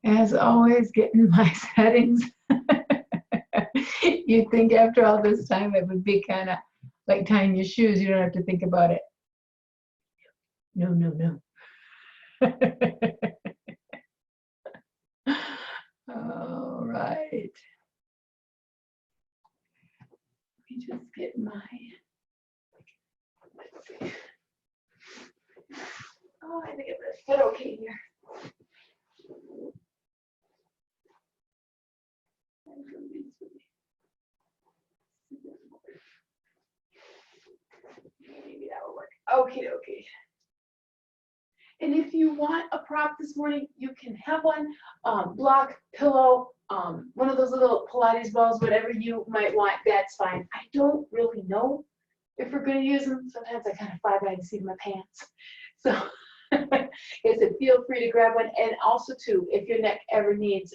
As always, getting my settings. You'd think after all this time it would be kind of like tying your shoes. You don't have to think about it. No, no, no. All right. Let me just get my, let's see. Oh, I think it fit okay here. Maybe that will work. Okay, okay. And if you want a prop this morning, you can have one, block, pillow, one of those little Pilates balls, whatever you might want, that's fine. I don't really know if we're going to use them. Sometimes I kind of fly by the seat of my pants. So I said, feel free to grab one. And also too, if your neck ever needs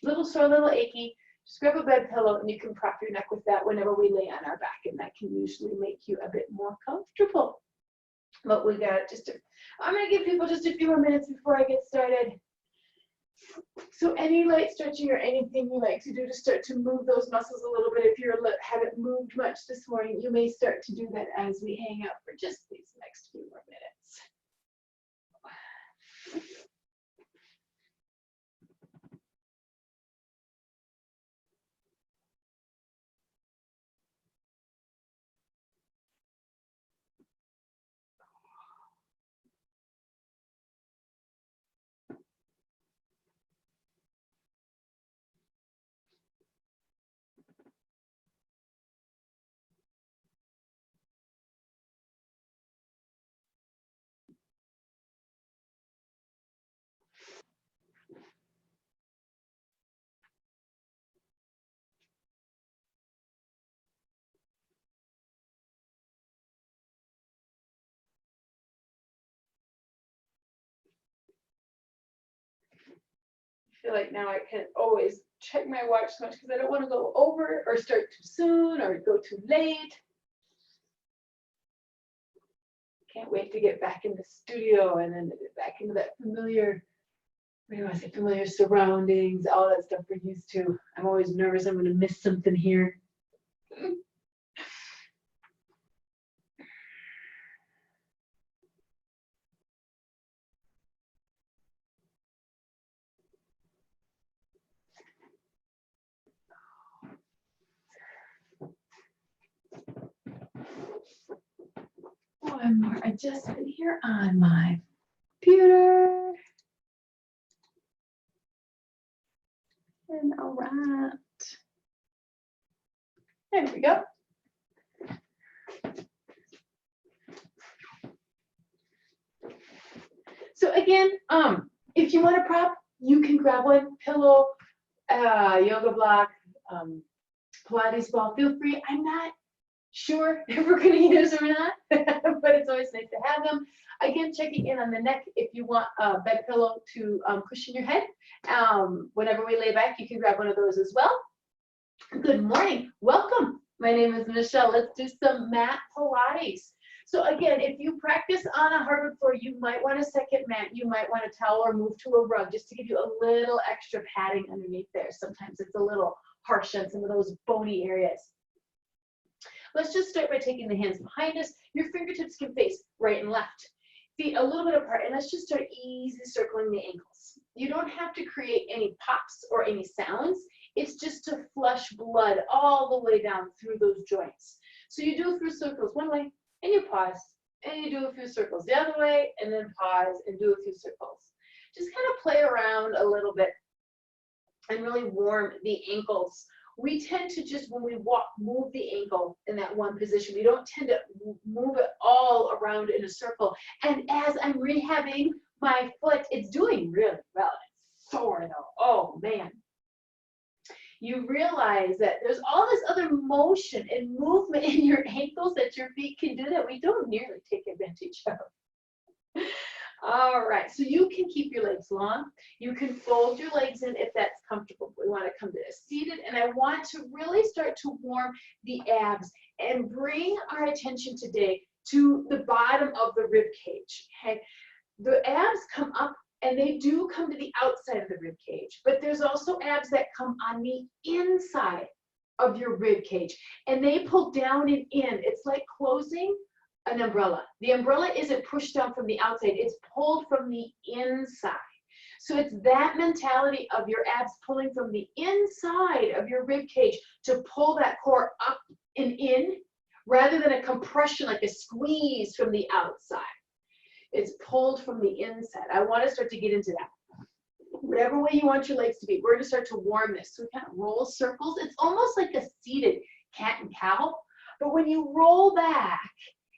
little sore, little achy, just grab a bed pillow and you can prop your neck with that whenever we lay on our back, and that can usually make you a bit more comfortable. But we got I'm going to give people just a few more minutes before I get started. So any light stretching or anything you like to do to start to move those muscles a little bit, if you haven't moved much this morning, you may start to do that as we hang out for just these next few more minutes. I feel like now I can always check my watch so much because I don't want to go over or start too soon or go too late. Can't wait to get back in the studio and then back into that familiar, what do I say, familiar surroundings, all that stuff we're used to. I'm always nervous I'm going to miss something here. One more adjustment here on my computer. And all right. There we go. So again, if you want a prop, you can grab one, pillow, yoga block, Pilates ball. Feel free. I'm not sure if we're going to use them or not, but it's always nice to have them. Again, checking in on the neck. If you want a bed pillow to cushion your head, whenever we lay back, you can grab one of those as well. Good morning. Welcome. My name is Michelle. Let's do some mat Pilates. So again, if you practice on a hardwood floor, you might want a second mat. You might want a towel or move to a rug just to give you a little extra padding underneath there. Sometimes it's a little harsh on some of those bony areas. Let's just start by taking the hands behind us. Your fingertips can face right and left. Feet a little bit apart, and let's just start easy circling the ankles. You don't have to create any pops or any sounds. It's just to flush blood all the way down through those joints. So you do a few circles one way, and you pause, and you do a few circles the other way, and then pause and do a few circles. Just kind of play around a little bit and really warm the ankles. We tend to just, when we walk, move the ankle in that one position. We don't tend to move it all around in a circle. And as I'm rehabbing my foot, it's doing really well. It's sore though. Oh man. You realize that there's all this other motion and movement in your ankles that your feet can do that we don't nearly take advantage of. All right, so you can keep your legs long. You can fold your legs in if that's comfortable. We want to come to a seated, and I want to really start to warm the abs and bring our attention today to the bottom of the rib cage. Okay, the abs come up and they do come to the outside of the rib cage, but there's also abs that come on the inside of your rib cage, and they pull down and in. It's like closing an umbrella. The umbrella isn't pushed down from the outside, it's pulled from the inside. So it's that mentality of your abs pulling from the inside of your rib cage to pull that core up and in, rather than a compression, like a squeeze from the outside. It's pulled from the inside. I want to start to get into that. Whatever way you want your legs to be, we're going to start to warm this. So we kind of roll circles. It's almost like a seated cat and cow. But when you roll back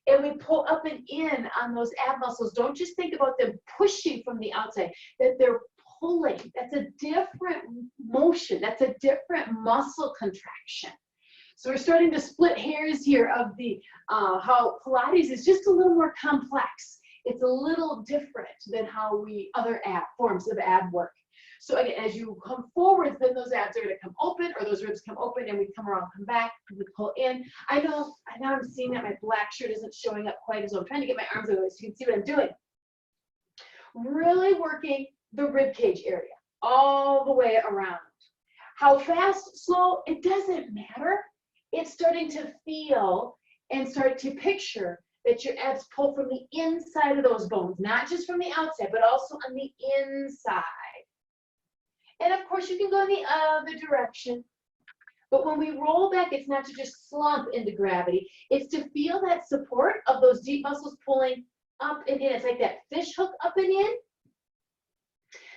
and we pull up and in on those ab muscles, don't just think about them pushing from the outside, that they're pulling. That's a different motion. That's a different muscle contraction. So we're starting to split hairs here of the how Pilates is just a little more complex. It's a little different than how other forms of ab work. So again, as you come forward, then those abs are going to come open, or those ribs come open, and we come around, come back, and we pull in. I know I'm seeing that my black shirt isn't showing up quite as well. I'm trying to get my arms over so you can see what I'm doing. Really working the rib cage area all the way around. How fast, slow, it doesn't matter. It's starting to feel and start to picture that your abs pull from the inside of those bones, not just from the outside, but also on the inside. And of course, you can go in the other direction. But when we roll back, it's not to just slump into gravity. It's to feel that support of those deep muscles pulling up and in. It's like that fish hook up and in,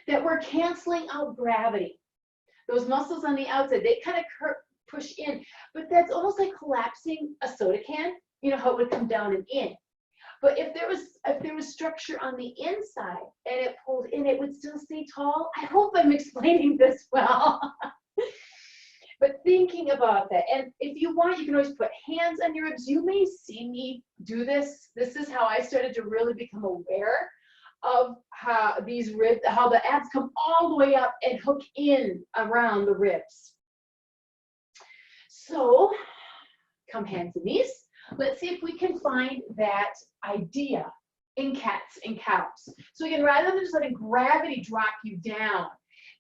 that we're canceling out gravity. Those muscles on the outside, they kind of push in, but that's almost like collapsing a soda can. You know how it would come down and in. But if there was structure on the inside and it pulled in, it would still stay tall. I hope I'm explaining this well. But thinking about that, and if you want, you can always put hands on your ribs. You may see me do this. This is how I started to really become aware of how the abs come all the way up and hook in around the ribs. So come hands and knees. Let's see if we can find that idea in cats and cows. So again, rather than just letting gravity drop you down,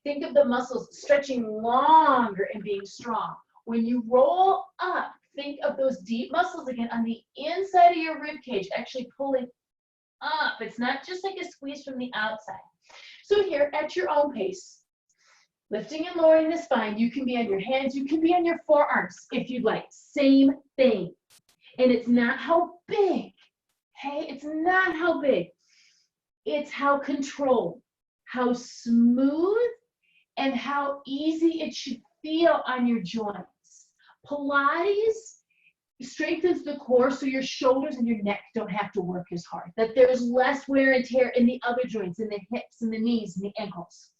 think of the muscles stretching longer and being strong. When you roll up, think of those deep muscles again on the inside of your rib cage, actually pulling up. It's not just like a squeeze from the outside. So here, at your own pace, lifting and lowering the spine, you can be on your hands, you can be on your forearms if you'd like. Same thing. And it's not how big, hey? It's not how big. It's how controlled, how smooth, and how easy it should feel on your joints. Pilates strengthens the core so your shoulders and your neck don't have to work as hard, that there's less wear and tear in the other joints, in the hips and the knees and the ankles.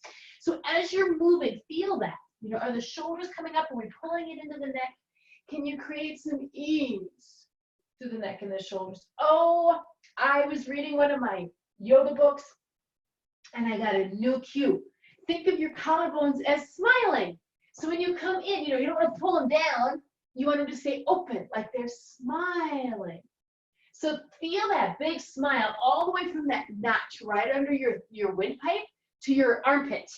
So as you're moving, feel that. You know, are the shoulders coming up? Are we pulling it into the neck? Can you create some ease through the neck and the shoulders? Oh, I was reading one of my yoga books and I got a new cue. Think of your collarbones as smiling. So when you come in, you don't want to pull them down. You want them to stay open, like they're smiling. So feel that big smile all the way from that notch right under your windpipe to your armpit.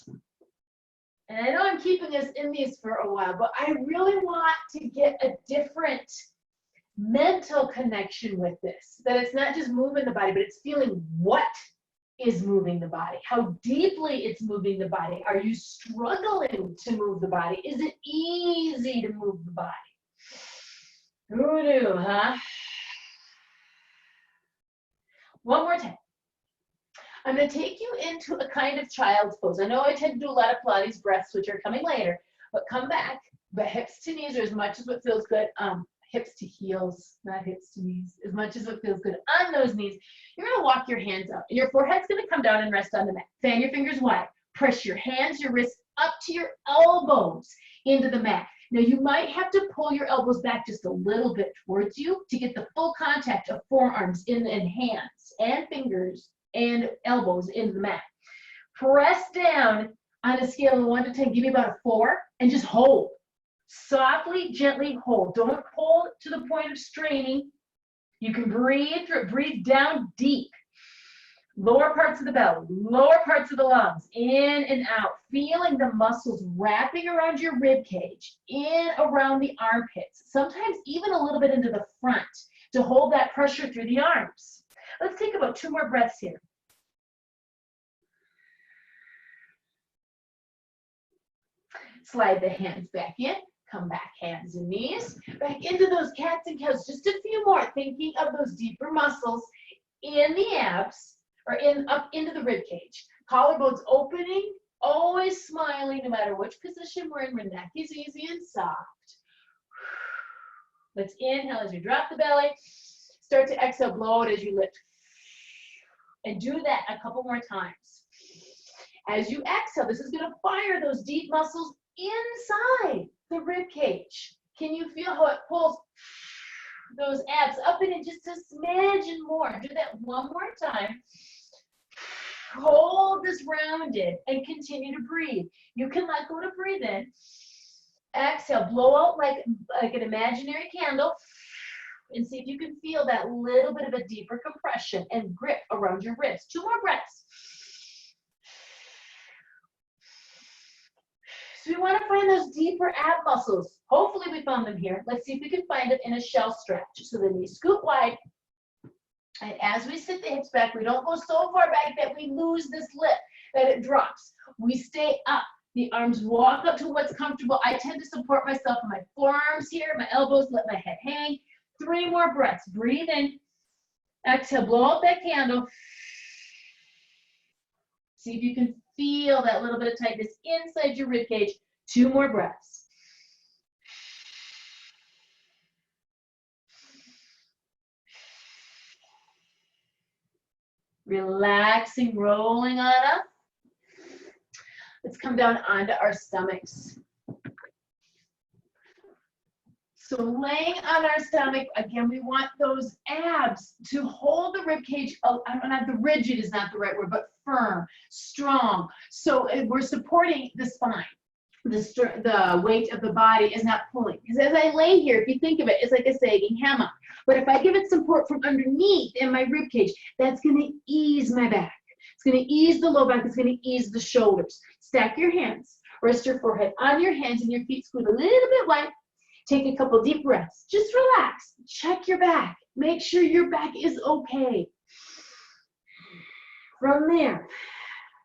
And I know I'm keeping us in these for a while, but I really want to get a different mental connection with this, that it's not just moving the body, but it's feeling what is moving the body, how deeply it's moving the body. Are you struggling to move the body? Is it easy to move the body? Who knew, huh? One more time. I'm going to take you into a kind of child's pose. I know I tend to do a lot of Pilates breaths, which are coming later, but come back. But hips to knees are as much as what feels good. Hips to heels, not hips to knees, as much as what feels good on those knees. You're going to walk your hands up, and your forehead's going to come down and rest on the mat. Fan your fingers wide. Press your hands, your wrists up to your elbows into the mat. Now, you might have to pull your elbows back just a little bit towards you to get the full contact of forearms and hands and fingers and elbows into the mat. Press down on a scale of 1 to 10. Give me about a 4 and just hold. Softly, gently hold. Don't hold to the point of straining. You can breathe down deep. Lower parts of the belly, lower parts of the lungs, in and out, feeling the muscles wrapping around your rib cage, in around the armpits, sometimes even a little bit into the front to hold that pressure through the arms. Let's take about 2 more breaths here. Slide the hands back in, come back, hands and knees, back into those cats and cows. Just a few more, thinking of those deeper muscles in the abs, or up into the rib cage. Collarbones opening, always smiling no matter which position we're in. Our neck is easy and soft. Let's inhale as you drop the belly. Start to exhale, blow it as you lift. And do that a couple more times. As you exhale, this is going to fire those deep muscles inside the rib cage. Can you feel how it pulls those abs up and in just a smidge and more? Do that one more time. Hold this rounded and continue to breathe. You can let go to breathe in. Exhale, blow out like an imaginary candle, and see if you can feel that little bit of a deeper compression and grip around your wrist. 2 more breaths. So we want to find those deeper ab muscles. Hopefully we found them here. Let's see if we can find it in a shell stretch. So the knees scoot wide. And as we sit the hips back, we don't go so far back that we lose this lift, that it drops. We stay up. The arms walk up to what's comfortable. I tend to support myself in my forearms here, my elbows, let my head hang. 3 more breaths. Breathe in. Exhale, blow out that candle. See if you can feel that little bit of tightness inside your rib cage. 2 more breaths. Relaxing, rolling on up. Let's come down onto our stomachs. So laying on our stomach, again, we want those abs to hold the rib cage, not the rigid is not the right word, but firm, strong. So we're supporting the spine. The weight of the body is not pulling. Because as I lay here, if you think of it, it's like a sagging hammock. But if I give it support from underneath in my rib cage, that's going to ease my back. It's going to ease the low back. It's going to ease the shoulders. Stack your hands. Rest your forehead on your hands and your feet scoot a little bit wide. Take a couple deep breaths. Just relax. Check your back. Make sure your back is okay. From there,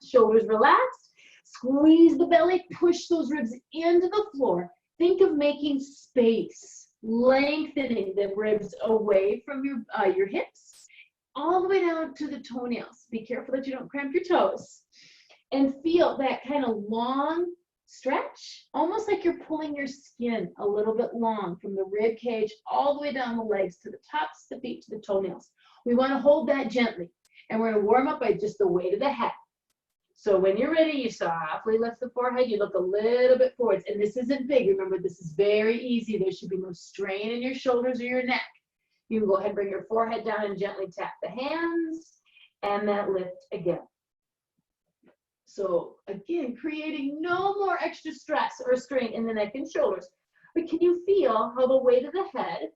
shoulders relaxed. Squeeze the belly. Push those ribs into the floor. Think of making space. Lengthening the ribs away from your hips, all the way down to the toenails. Be careful that you don't cramp your toes. And feel that kind of long stretch, almost like you're pulling your skin a little bit long from the rib cage all the way down the legs to the tops, the feet, to the toenails. We want to hold that gently. And we're going to warm up by just the weight of the head. So when you're ready, you softly lift the forehead, you look a little bit forwards. And this isn't big. Remember, this is very easy. There should be no strain in your shoulders or your neck. You can go ahead and bring your forehead down and gently tap the hands and that lift again. So again, creating no more extra stress or strain in the neck and shoulders. But can you feel how the weight of the head,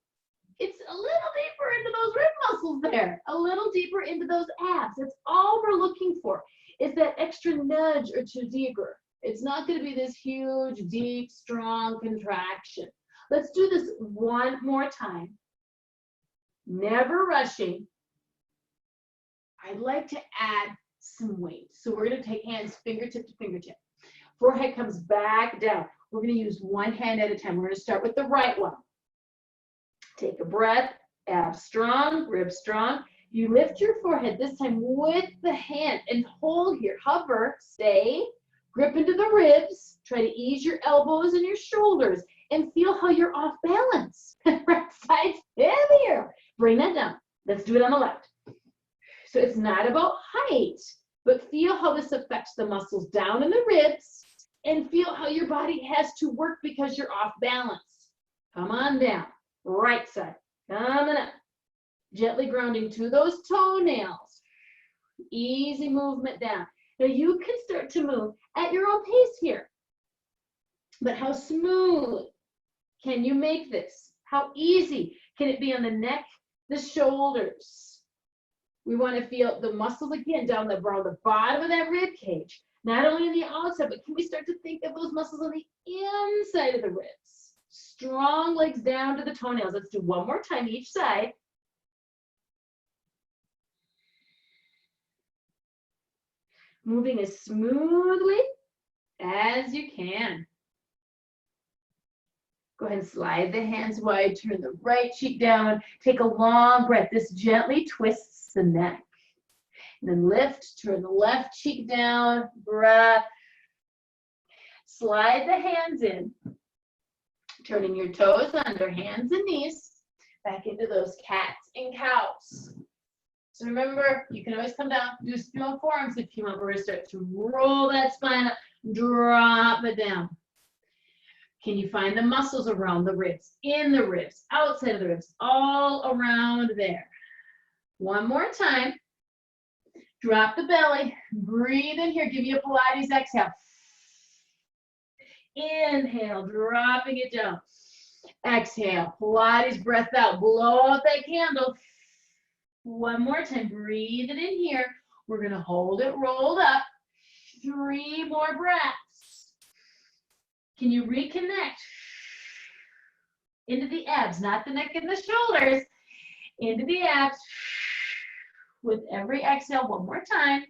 it's a little deeper into those rib muscles there, a little deeper into those abs. That's all we're looking for, is that extra nudge or two deeper. It's not going to be this huge, deep, strong contraction. Let's do this one more time. Never rushing. I'd like to add some weight. So we're going to take hands fingertip to fingertip. Forehead comes back down. We're going to use one hand at a time. We're going to start with the right one. Take a breath, abs strong, ribs strong. You lift your forehead this time with the hand and hold here. Hover, stay, grip into the ribs. Try to ease your elbows and your shoulders and feel how you're off balance. Right side's heavier. Bring that down. Let's do it on the left. So it's not about height, but feel how this affects the muscles down in the ribs and feel how your body has to work because you're off balance. Come on down. Right side. Coming up. Gently grounding to those toenails. Easy movement down. Now you can start to move at your own pace here. But how smooth can you make this? How easy can it be on the neck, the shoulders? We want to feel the muscles again down the bottom of that rib cage. Not only on the outside, but can we start to think of those muscles on the inside of the ribs? Strong legs down to the toenails. Let's do one more time each side. Moving as smoothly as you can. Go ahead and slide the hands wide, turn the right cheek down, take a long breath. This gently twists the neck. And then lift, turn the left cheek down, breath. Slide the hands in, turning your toes under, hands and knees, back into those cats and cows. So remember, you can always come down, do small forearms if you want. We're going to start to roll that spine up, drop it down. Can you find the muscles around the ribs, in the ribs, outside of the ribs, all around there? One more time. Drop the belly, breathe in here, give you a Pilates exhale. Inhale, dropping it down. Exhale, Pilates breath out, blow out that candle. One more time, breathe it in here. We're gonna hold it rolled up. 3 more breaths. Can you reconnect into the abs, not the neck and the shoulders, into the abs. With every exhale, one more time.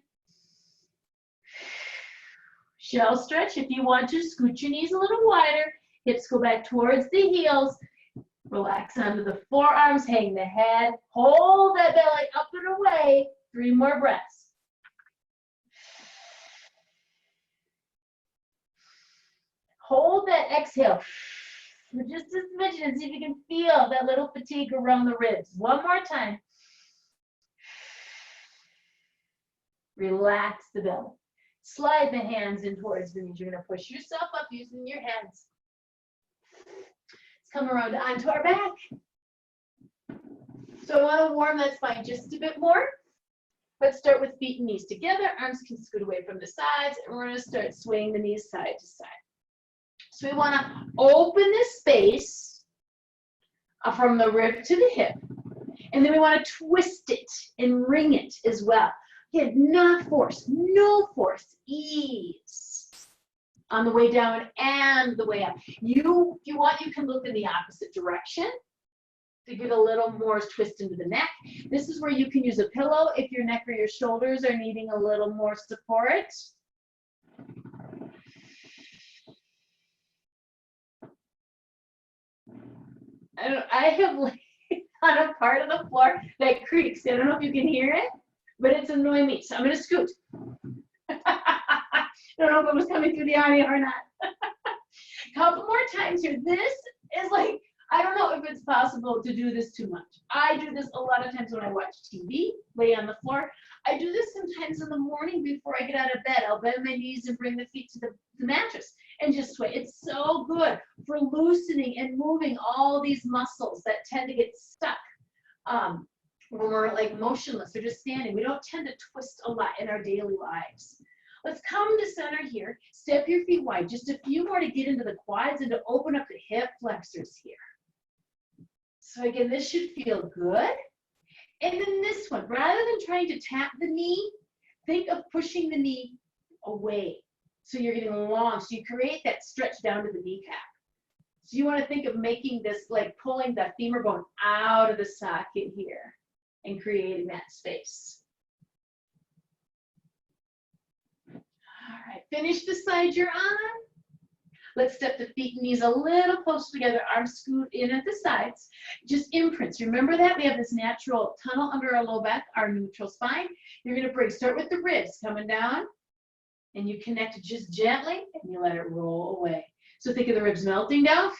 Shell stretch. If you want to, scoot your knees a little wider. Hips go back towards the heels. Relax under the forearms, hang the head. Hold that belly up and away. 3 more breaths. Hold that exhale for just a smidgen and see if you can feel that little fatigue around the ribs. One more time. Relax the belly. Slide the hands in towards the knees. You're going to push yourself up using your hands. Let's come around onto our back. So I want to warm that spine just a bit more. Let's start with feet and knees together. Arms can scoot away from the sides. And we're going to start swaying the knees side to side. So we want to open this space from the rib to the hip. And then we want to twist it and wring it as well. Again, not force, no force, ease on the way down and the way up. If you want, you can look in the opposite direction to get a little more twist into the neck. This is where you can use a pillow if your neck or your shoulders are needing a little more support. I have laid on a part of the floor that creaks. I don't know if you can hear it, but it's annoying me. So I'm going to scoot. I don't know if it was coming through the audio or not. Couple more times here. This is like, I don't know if it's possible to do this too much. I do this a lot of times when I watch TV, lay on the floor. I do this sometimes in the morning before I get out of bed. I'll bend my knees and bring the feet to the mattress and just sway. It's so good for loosening and moving all these muscles that tend to get stuck when we're like motionless or just standing. We don't tend to twist a lot in our daily lives. Let's come to center here. Step your feet wide. Just a few more to get into the quads and to open up the hip flexors here. So again, this should feel good. And then this one, rather than trying to tap the knee, think of pushing the knee away. So you're getting long. So you create that stretch down to the kneecap. So you want to think of making this like pulling that femur bone out of the socket here and creating that space. All right, finish the side you're on. Let's step the feet and knees a little closer together, arms scoot in at the sides. Just imprints. Remember that? We have this natural tunnel under our low back, our neutral spine. You're going to bring, start with the ribs coming down, and you connect just gently, and you let it roll away. So think of the ribs melting down,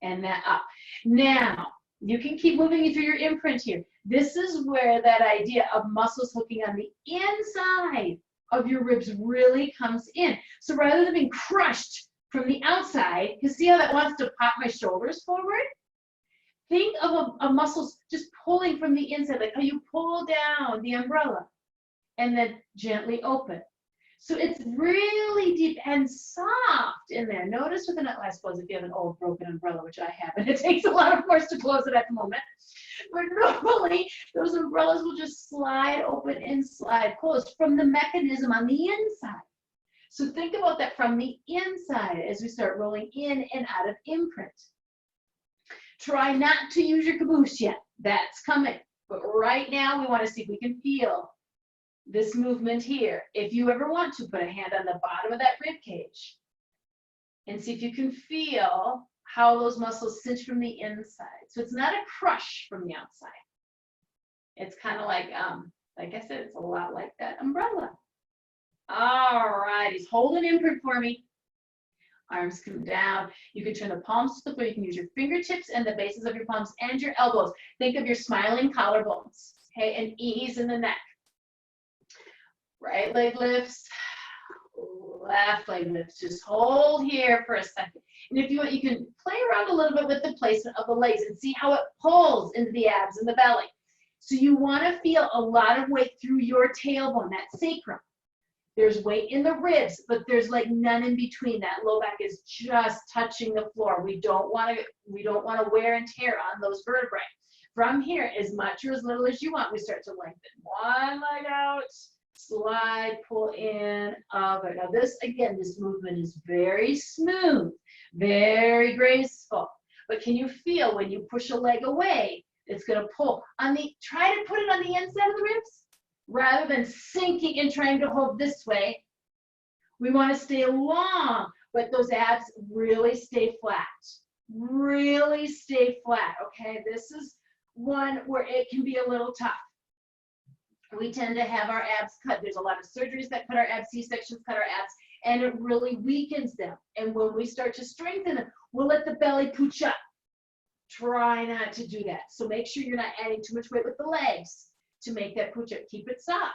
and that up. Now, you can keep moving through your imprint here. This is where that idea of muscles hooking on the inside of your ribs really comes in. So rather than being crushed from the outside, you see how that wants to pop my shoulders forward? Think of a muscles just pulling from the inside, like how you pull down the umbrella and then gently open. So it's really deep and soft in there. Notice with the nut, I suppose if you have an old broken umbrella, which I have, and it takes a lot of force to close it at the moment. But normally, those umbrellas will just slide open and slide closed from the mechanism on the inside. So think about that from the inside as we start rolling in and out of imprint. Try not to use your caboose yet. That's coming. But right now, we want to see if we can feel this movement here. If you ever want to, put a hand on the bottom of that rib cage and see if you can feel how those muscles cinch from the inside. So it's not a crush from the outside. It's kind of like I said, it's a lot like that umbrella. All right, he's holding imprint for me. Arms come down. You can turn the palms to the floor. You can use your fingertips and the bases of your palms and your elbows. Think of your smiling collarbones, okay, and ease in the neck. Right leg lifts, left leg lifts. Just hold here for a second. And if you want, you can play around a little bit with the placement of the legs and see how it pulls into the abs and the belly. So you want to feel a lot of weight through your tailbone, that sacrum. There's weight in the ribs, but there's like none in between. That low back is just touching the floor. We don't want to wear and tear on those vertebrae. From here, as much or as little as you want, we start to lengthen. One leg out, slide, pull in, up. Now this, again, this movement is very smooth, very graceful. But can you feel when you push a leg away, it's going to pull on the, try to put it on the inside of the ribs rather than sinking and trying to hold this way. We want to stay long, but those abs really stay flat. Really stay flat, okay? This is one where it can be a little tough. We tend to have our abs cut. There's a lot of surgeries that cut our abs, C-sections cut our abs, and it really weakens them. And when we start to strengthen them, we'll let the belly pooch up. Try not to do that. So make sure you're not adding too much weight with the legs to make that pooch up. Keep it soft.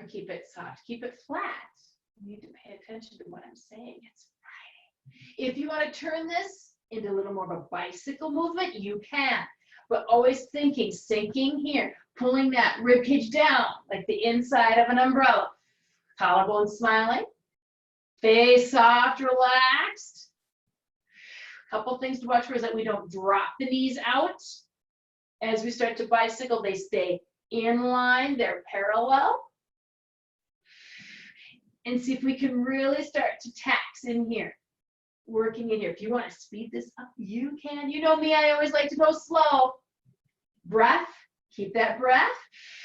Or keep it soft. Keep it flat. You need to pay attention to what I'm saying. It's Friday. If you want to turn this into a little more of a bicycle movement, you can. But always thinking, sinking here, pulling that rib cage down like the inside of an umbrella. Collarbone smiling. Face soft, relaxed. Couple things to watch for is that we don't drop the knees out. As we start to bicycle, they stay in line, they're parallel. And see if we can really start to tax in here, working in here. If you want to speed this up, you can. You know me, I always like to go slow. Breath, keep that breath.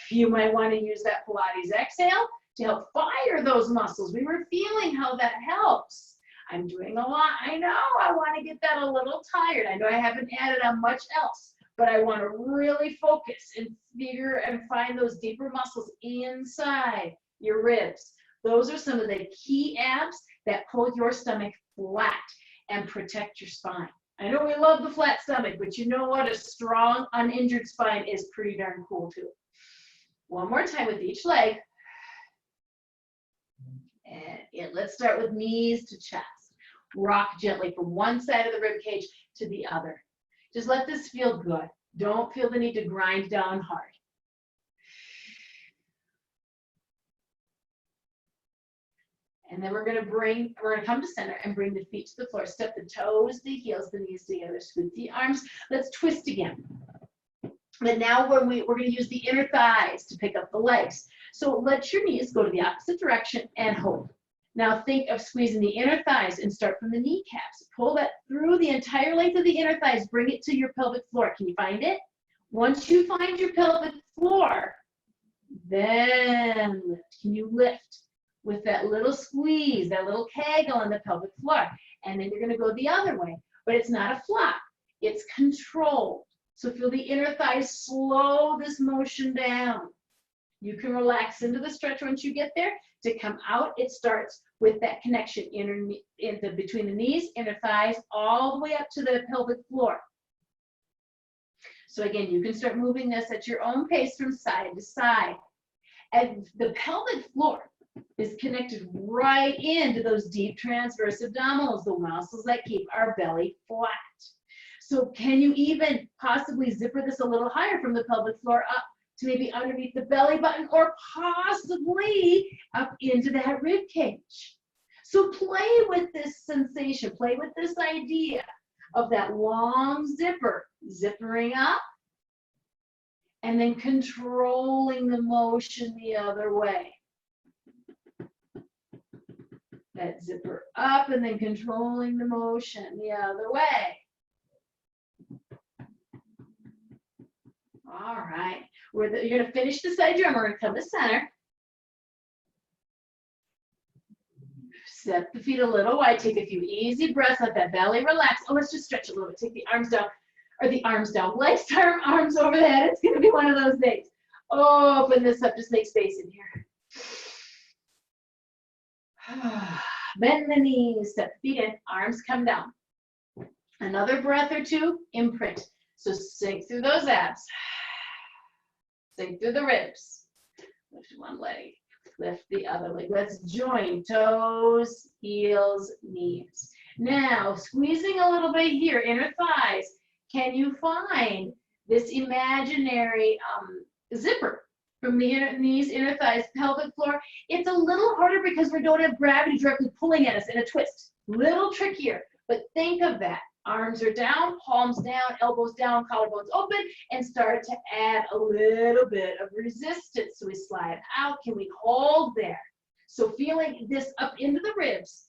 You might want to use that Pilates exhale to help fire those muscles. We were feeling how that helps. I'm doing a lot. I know I want to get that a little tired. I know I haven't added on much else, but I want to really focus and figure and find those deeper muscles inside your ribs. Those are some of the key abs that pull your stomach flat and protect your spine. I know we love the flat stomach, but you know what? A strong, uninjured spine is pretty darn cool too. One more time with each leg. And let's start with knees to chest. Rock gently from one side of the rib cage to the other. Just let this feel good. Don't feel the need to grind down hard. And then we're going to come to center and bring the feet to the floor. Step the toes, the heels, the knees together. Scoot the arms. Let's twist again. But now we're going to use the inner thighs to pick up the legs. So let your knees go to the opposite direction and hold. Now think of squeezing the inner thighs and start from the kneecaps. Pull that through the entire length of the inner thighs. Bring it to your pelvic floor. Can you find it? Once you find your pelvic floor, then lift. Can you lift with that little squeeze, that little kegel on the pelvic floor? And then you're going to go the other way. But it's not a flop. It's controlled. So feel the inner thighs slow this motion down. You can relax into the stretch once you get there. To come out, it starts with that connection between the knees, inner thighs, all the way up to the pelvic floor. So again, you can start moving this at your own pace from side to side. And the pelvic floor is connected right into those deep transverse abdominals, the muscles that keep our belly flat. So can you even possibly zipper this a little higher from the pelvic floor up to maybe underneath the belly button or possibly up into that rib cage? So play with this sensation, play with this idea of that long zipper zippering up, and then controlling the motion the other way. That zipper up and then controlling the motion the other way. All right, you're going to finish the side drum. We're going to come to center. Step the feet a little wide. Take a few easy breaths. Let that belly relax. Oh, let's just stretch a little bit. Take the arms down, or the arms down. Legs turn, arms over the head. It's going to be one of those days. Open this up. Just make space in here. Bend the knees. Step the feet in. Arms come down. Another breath or two. Imprint. So sink through those abs. Sink through the ribs. Lift one leg. Lift the other leg. Let's join toes, heels, knees. Now, squeezing a little bit here, inner thighs. Can you find this imaginary zipper from the inner knees, inner thighs, pelvic floor? It's a little harder because we don't have gravity directly pulling at us in a twist. Little trickier, but think of that. Arms are down, palms down, elbows down, collarbones open, and start to add a little bit of resistance. So we slide out. Can we hold there? So feeling this up into the ribs,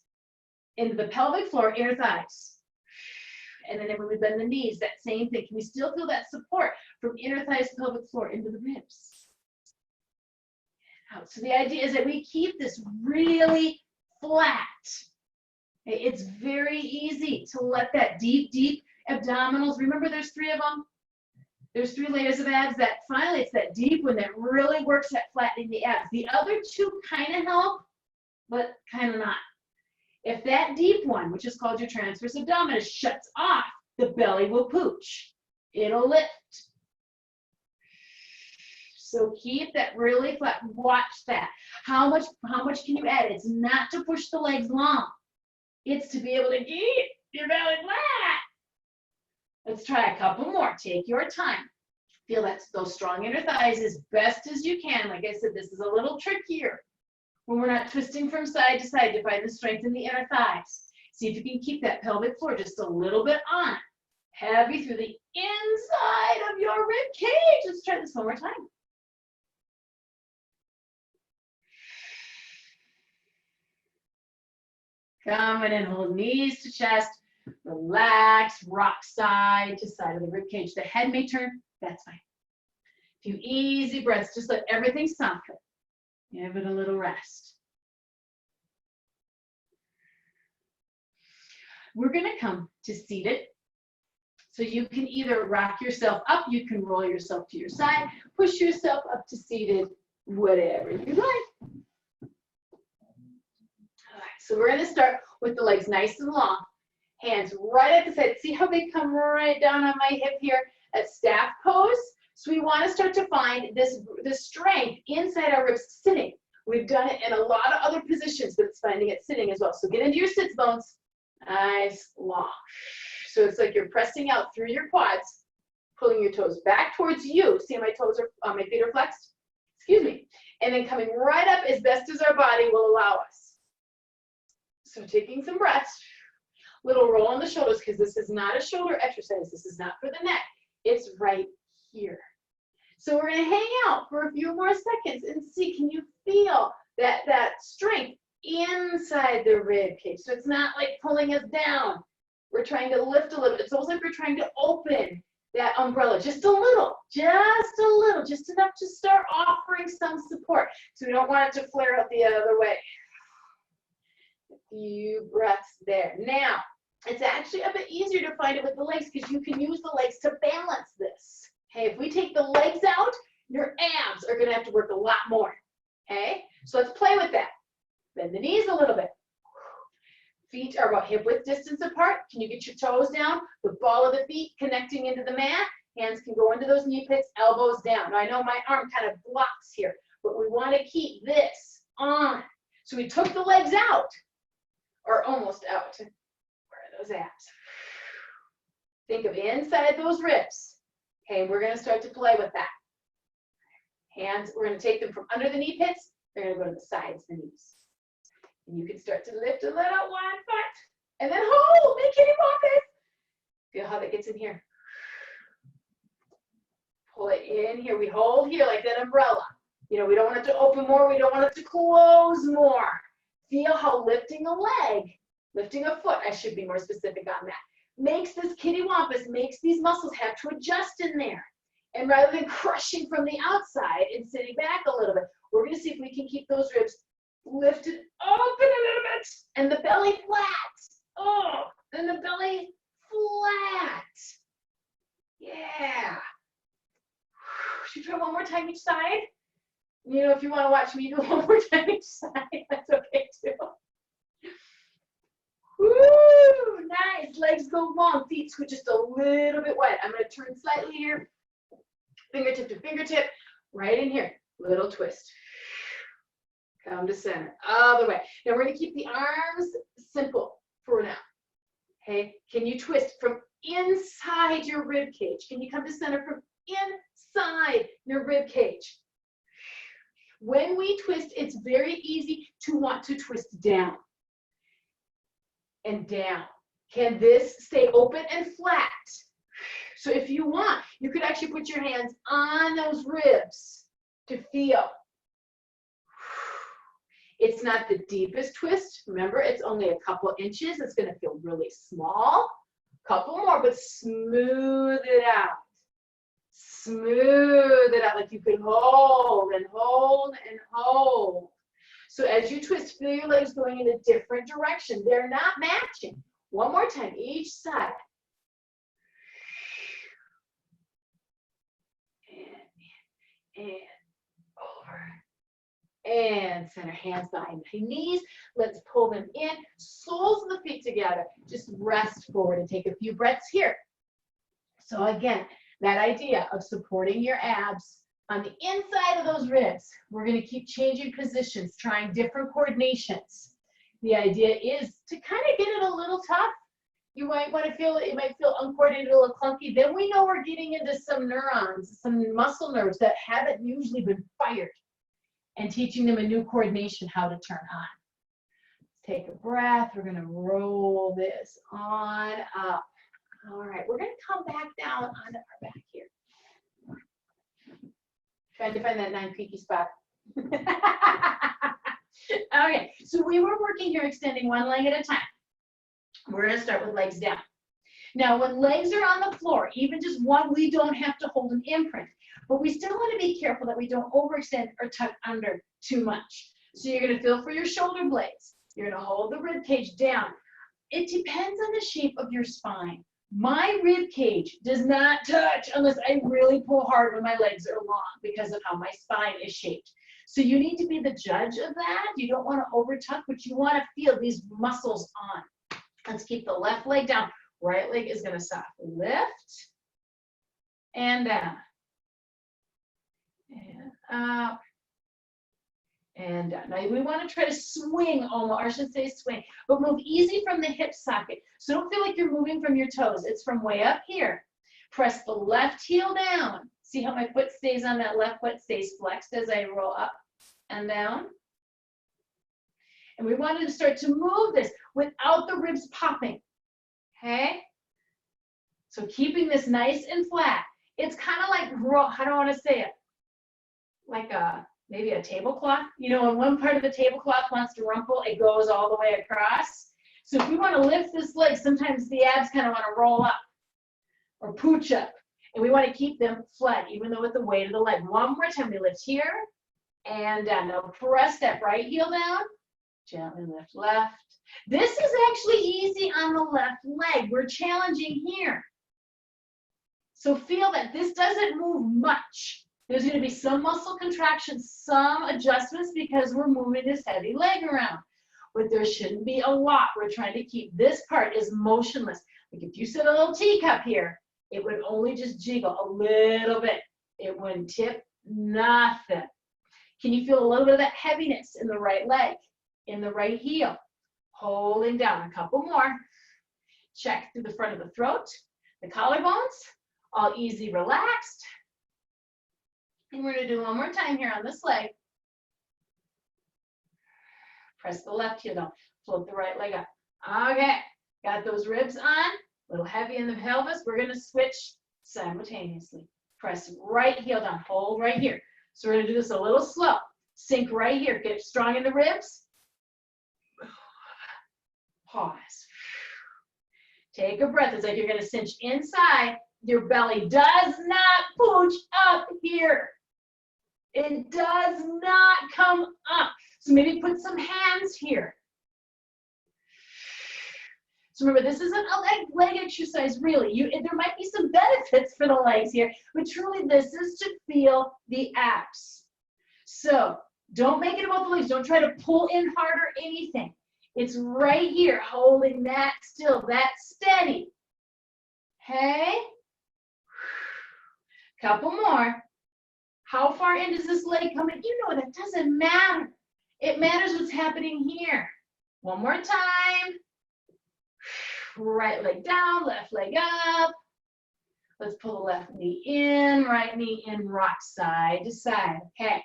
into the pelvic floor, inner thighs. And then when we bend the knees, that same thing. Can we still feel that support from inner thighs, pelvic floor, into the ribs? Out. So the idea is that we keep this really flat. It's very easy to let that deep, deep abdominals, remember there's 3 of them? There's 3 layers of abs. That finally, it's that deep one that really works at flattening the abs. The other 2 kind of help, but kind of not. If that deep one, which is called your transverse abdominis, shuts off, the belly will pooch. It'll lift. So keep that really flat. Watch that. How much can you add? It's not to push the legs long. It's to be able to keep your belly flat. Let's try a couple more. Take your time. Feel that those strong inner thighs as best as you can. Like I said, this is a little trickier when we're not twisting from side to side to find the strength in the inner thighs. See if you can keep that pelvic floor just a little bit on. Heavy through the inside of your rib cage. Let's try this one more time. Coming in, hold knees to chest, relax, rock side to side of the rib cage. The head may turn, that's fine. A few easy breaths, just let everything soften. Give it a little rest. We're gonna come to seated. So you can either rock yourself up, you can roll yourself to your side, push yourself up to seated, whatever you like. So we're going to start with the legs nice and long. Hands right at the side. See how they come right down on my hip here at staff pose? So we want to start to find this strength inside our ribs sitting. We've done it in a lot of other positions, but it's finding it sitting as well. So get into your sits bones. Nice, long. So it's like you're pressing out through your quads, pulling your toes back towards you. See how my toes are, my feet are flexed? Excuse me. And then coming right up as best as our body will allow us. So taking some breaths, little roll on the shoulders, because this is not a shoulder exercise. This is not for the neck. It's right here. So we're going to hang out for a few more seconds and see, can you feel that strength inside the rib cage? So it's not like pulling us down. We're trying to lift a little bit. It's almost like we're trying to open that umbrella just a little, just enough to start offering some support. So we don't want it to flare out the other way. A few breaths there. Now, it's actually a bit easier to find it with the legs because you can use the legs to balance this. Okay, if we take the legs out, your abs are going to have to work a lot more. Okay, so let's play with that. Bend the knees a little bit. Feet are about hip width distance apart. Can you get your toes down? The ball of the feet connecting into the mat. Hands can go into those knee pits, elbows down. Now, I know my arm kind of blocks here, but we want to keep this on. So we took the legs out, or almost out. Where are those abs? Think of inside those ribs. Okay, we're going to start to play with that. Hands, we're going to take them from under the knee pits. They're going to go to the sides of the knees. And you can start to lift a little one foot. And then hold, make kitty pockets. Feel how that gets in here. in here. We hold here like that umbrella. You know, we don't want it to open more. We don't want it to close more. Feel how lifting a leg, lifting a foot, I should be more specific on that, makes this kitty wampus, makes these muscles have to adjust in there. And rather than crushing from the outside and sitting back a little bit, we're going to see if we can keep those ribs lifted open a little bit and the belly flat. Oh, and the belly flat. Yeah. Should we try one more time each side? You know, if you want to watch me do one more time each side, that's okay too. Woo, nice. Legs go long, feet scoot just a little bit wide. I'm going to turn slightly here. Fingertip to fingertip, right in here. Little twist. Come to center, all the way. Now we're going to keep the arms simple for now. Okay, can you twist from inside your rib cage? Can you come to center from inside your rib cage? When we twist, it's very easy to want to twist down and down. Can this stay open and flat? So if you want, you could actually put your hands on those ribs to feel. It's not the deepest twist. Remember, it's only a couple inches. It's going to feel really small. Couple more, but smooth it out. Smooth it out like you could hold and hold and hold. So as you twist, feel your legs going in a different direction. They're not matching. One more time, each side. And over. And center, hands behind the knees. Let's pull them in. Soles of the feet together. Just rest forward and take a few breaths here. So again, that idea of supporting your abs on the inside of those ribs. We're going to keep changing positions, trying different coordinations. The idea is to kind of get it a little tough. You might want to feel, it might feel uncoordinated, a little clunky. Then we know we're getting into some neurons, some muscle nerves that haven't usually been fired, and teaching them a new coordination how to turn on. Take a breath. We're going to roll this on up. All right, we're going to come back down onto our back here. Trying to find that non-creaky spot. Okay, so we were working here extending one leg at a time. We're going to start with legs down. Now, when legs are on the floor, even just one, we don't have to hold an imprint, but we still want to be careful that we don't overextend or tuck under too much. So you're going to feel for your shoulder blades. You're going to hold the rib cage down. It depends on the shape of your spine. My rib cage does not touch unless I really pull hard when my legs are long because of how my spine is shaped. So you need to be the judge of that. You don't want to over tuck, but you want to feel these muscles on. Let's keep the left leg down. Right leg is going to softly lift and down. And up. And down. Now we want to try to swing almost, or I should say swing, but move easy from the hip socket. So don't feel like you're moving from your toes. It's from way up here. Press the left heel down. See how my foot stays on that left foot, stays flexed as I roll up and down. And we wanted to start to move this without the ribs popping. Okay? So keeping this nice and flat. It's kind of like, how do I want to say it? Like maybe a tablecloth. You know, when one part of the tablecloth wants to rumple, it goes all the way across. So if we want to lift this leg, sometimes the abs kind of want to roll up or pooch up. And we want to keep them flat, even though with the weight of the leg. One more time, we lift here and down. Now press that right heel down. Gently lift left. This is actually easy on the left leg. We're challenging here. So feel that this doesn't move much. There's going to be some muscle contractions, some adjustments because we're moving this heavy leg around. But there shouldn't be a lot. We're trying to keep this part as motionless. Like if you set a little teacup here, it would only just jiggle a little bit. It wouldn't tip, nothing. Can you feel a little bit of that heaviness in the right leg, in the right heel? Holding down a couple more. Check through the front of the throat, the collarbones, all easy, relaxed. And we're going to do one more time here on this leg. Press the left heel down, float the right leg up. Okay, got those ribs on, a little heavy in the pelvis. We're going to switch simultaneously. Press right heel down, hold right here. So we're gonna do this a little slow. Sink right here, get strong in the ribs. Pause. Take a breath. It's like you're gonna cinch inside. Your belly does not pooch up here. It does not come up. So maybe put some hands here. So remember, this isn't a leg exercise, really. There might be some benefits for the legs here, but truly this is to feel the abs. So don't make it about the legs. Don't try to pull in hard or anything. It's right here, holding that still, that steady. Okay? Couple more. How far in does this leg come in? You know, that doesn't matter. It matters what's happening here. One more time. Right leg down, left leg up. Let's pull the left knee in, right knee in, rock side to side. Okay.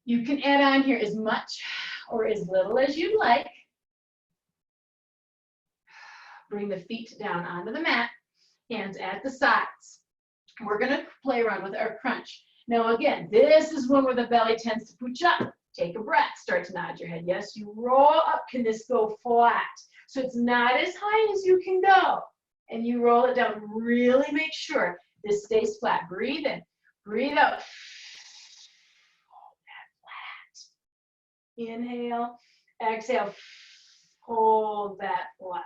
You can add on here as much or as little as you like. Bring the feet down onto the mat, hands at the sides. We're gonna play around with our crunch. Now again, this is one where the belly tends to pooch up. Take a breath, start to nod your head. Yes, you roll up. Can this go flat? So it's not as high as you can go. And you roll it down. Really make sure this stays flat. Breathe in, breathe out. Hold that flat. Inhale, exhale, hold that flat.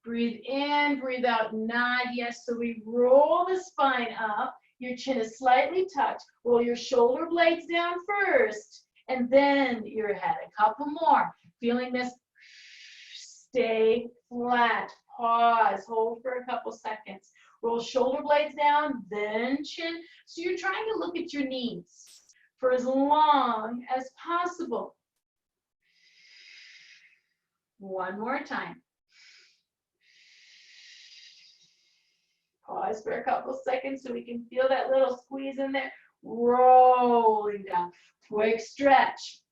Breathe in, breathe out, nod, yes. So we roll the spine up. Your chin is slightly tucked. Roll your shoulder blades down first. And then your head, a couple more. Feeling this, stay flat, pause, hold for a couple seconds. Roll shoulder blades down, then chin. So you're trying to look at your knees for as long as possible. One more time. Pause for a couple seconds so we can feel that little squeeze in there. Rolling down. Quick stretch.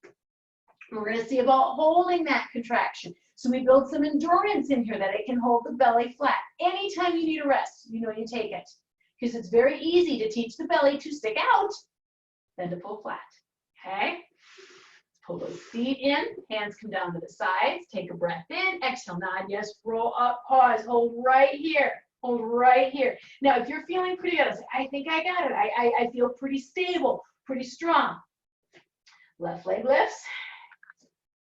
We're going to see about holding that contraction. So we build some endurance in here that it can hold the belly flat. Anytime you need a rest, you know you take it. Because it's very easy to teach the belly to stick out than to pull flat. Okay? Pull those feet in. Hands come down to the sides. Take a breath in. Exhale, nod. Yes, roll up, pause. Hold right here. Hold right here. Now, if you're feeling pretty good, I think I got it. I feel pretty stable, pretty strong. Left leg lifts,